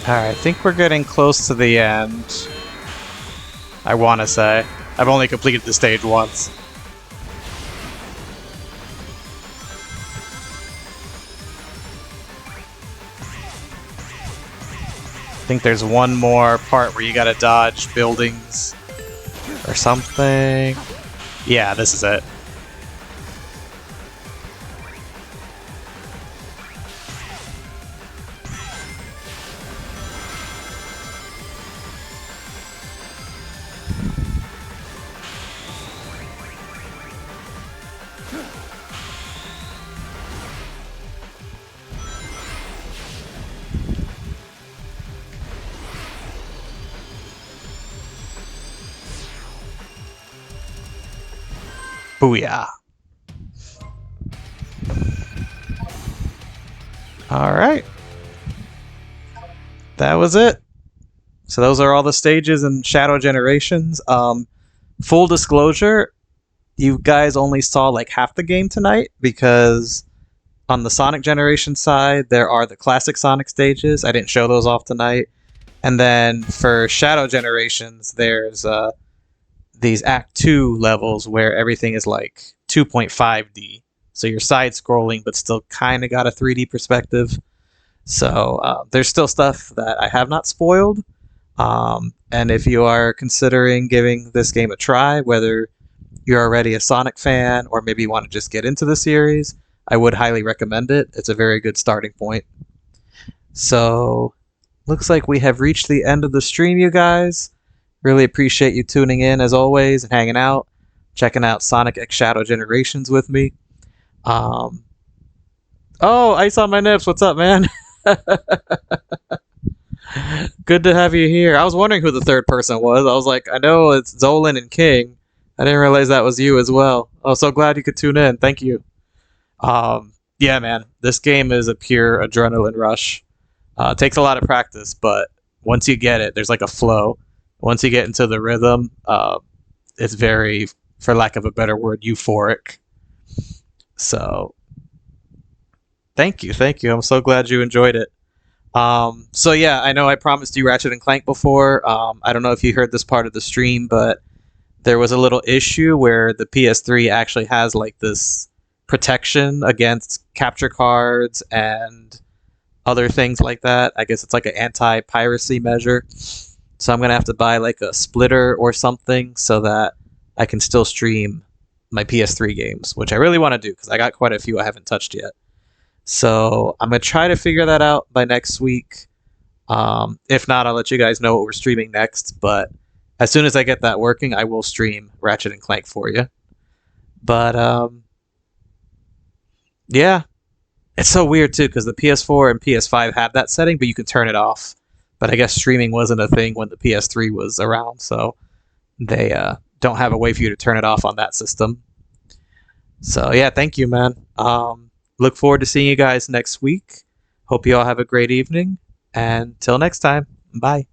Alright, I think we're getting close to the end. I want to say. I've only completed the stage once. think there's one more part where you gotta dodge buildings or something. Yeah, this is it. Booyah. Alright. That was it. So those are all the stages in Shadow Generations. Full disclosure, you guys only saw like half the game tonight because on the Sonic Generation side, there are the classic Sonic stages. I didn't show those off tonight. And then for Shadow Generations, there's these Act 2 levels where everything is like 2.5D. So you're side-scrolling, but still kind of got a 3D perspective. So there's still stuff that I have not spoiled. And if you are considering giving this game a try, whether you're already a Sonic fan or maybe you want to just get into the series, I would highly recommend it. It's a very good starting point. So, looks like we have reached the end of the stream, you guys. Really appreciate you tuning in as always and hanging out, checking out Sonic X Shadow Generations with me. Oh, Ice on my nips. What's up, man? Good to have you here. I was wondering who the third person was. I was like, I know it's Zolan and King. I didn't realize that was you as well. Oh, so glad you could tune in. Thank you. Yeah, man. This game is a pure adrenaline rush. It takes a lot of practice, but once you get it, there's like a flow. Once you get into the rhythm, it's very, for lack of a better word, euphoric. So, thank you. I'm so glad you enjoyed it. So yeah, I know I promised you Ratchet and Clank before. I don't know if you heard this part of the stream, but there was a little issue where the PS3 actually has like this protection against capture cards and other things like that. I guess it's like an anti-piracy measure. So I'm gonna have to buy like a splitter or something so that I can still stream my PS3 games, which I really want to do because I got quite a few I haven't touched yet. So I'm gonna try to figure that out by next week. If not, I'll let you guys know what we're streaming next. But as soon as I get that working, I will stream Ratchet and Clank for you. But yeah, it's so weird too because the PS4 and PS5 have that setting, but you can turn it off. But I guess streaming wasn't a thing when the PS3 was around, so they don't have a way for you to turn it off on that system. So yeah, thank you, man. Look forward to seeing you guys next week. Hope you all have a great evening. And till next time, bye.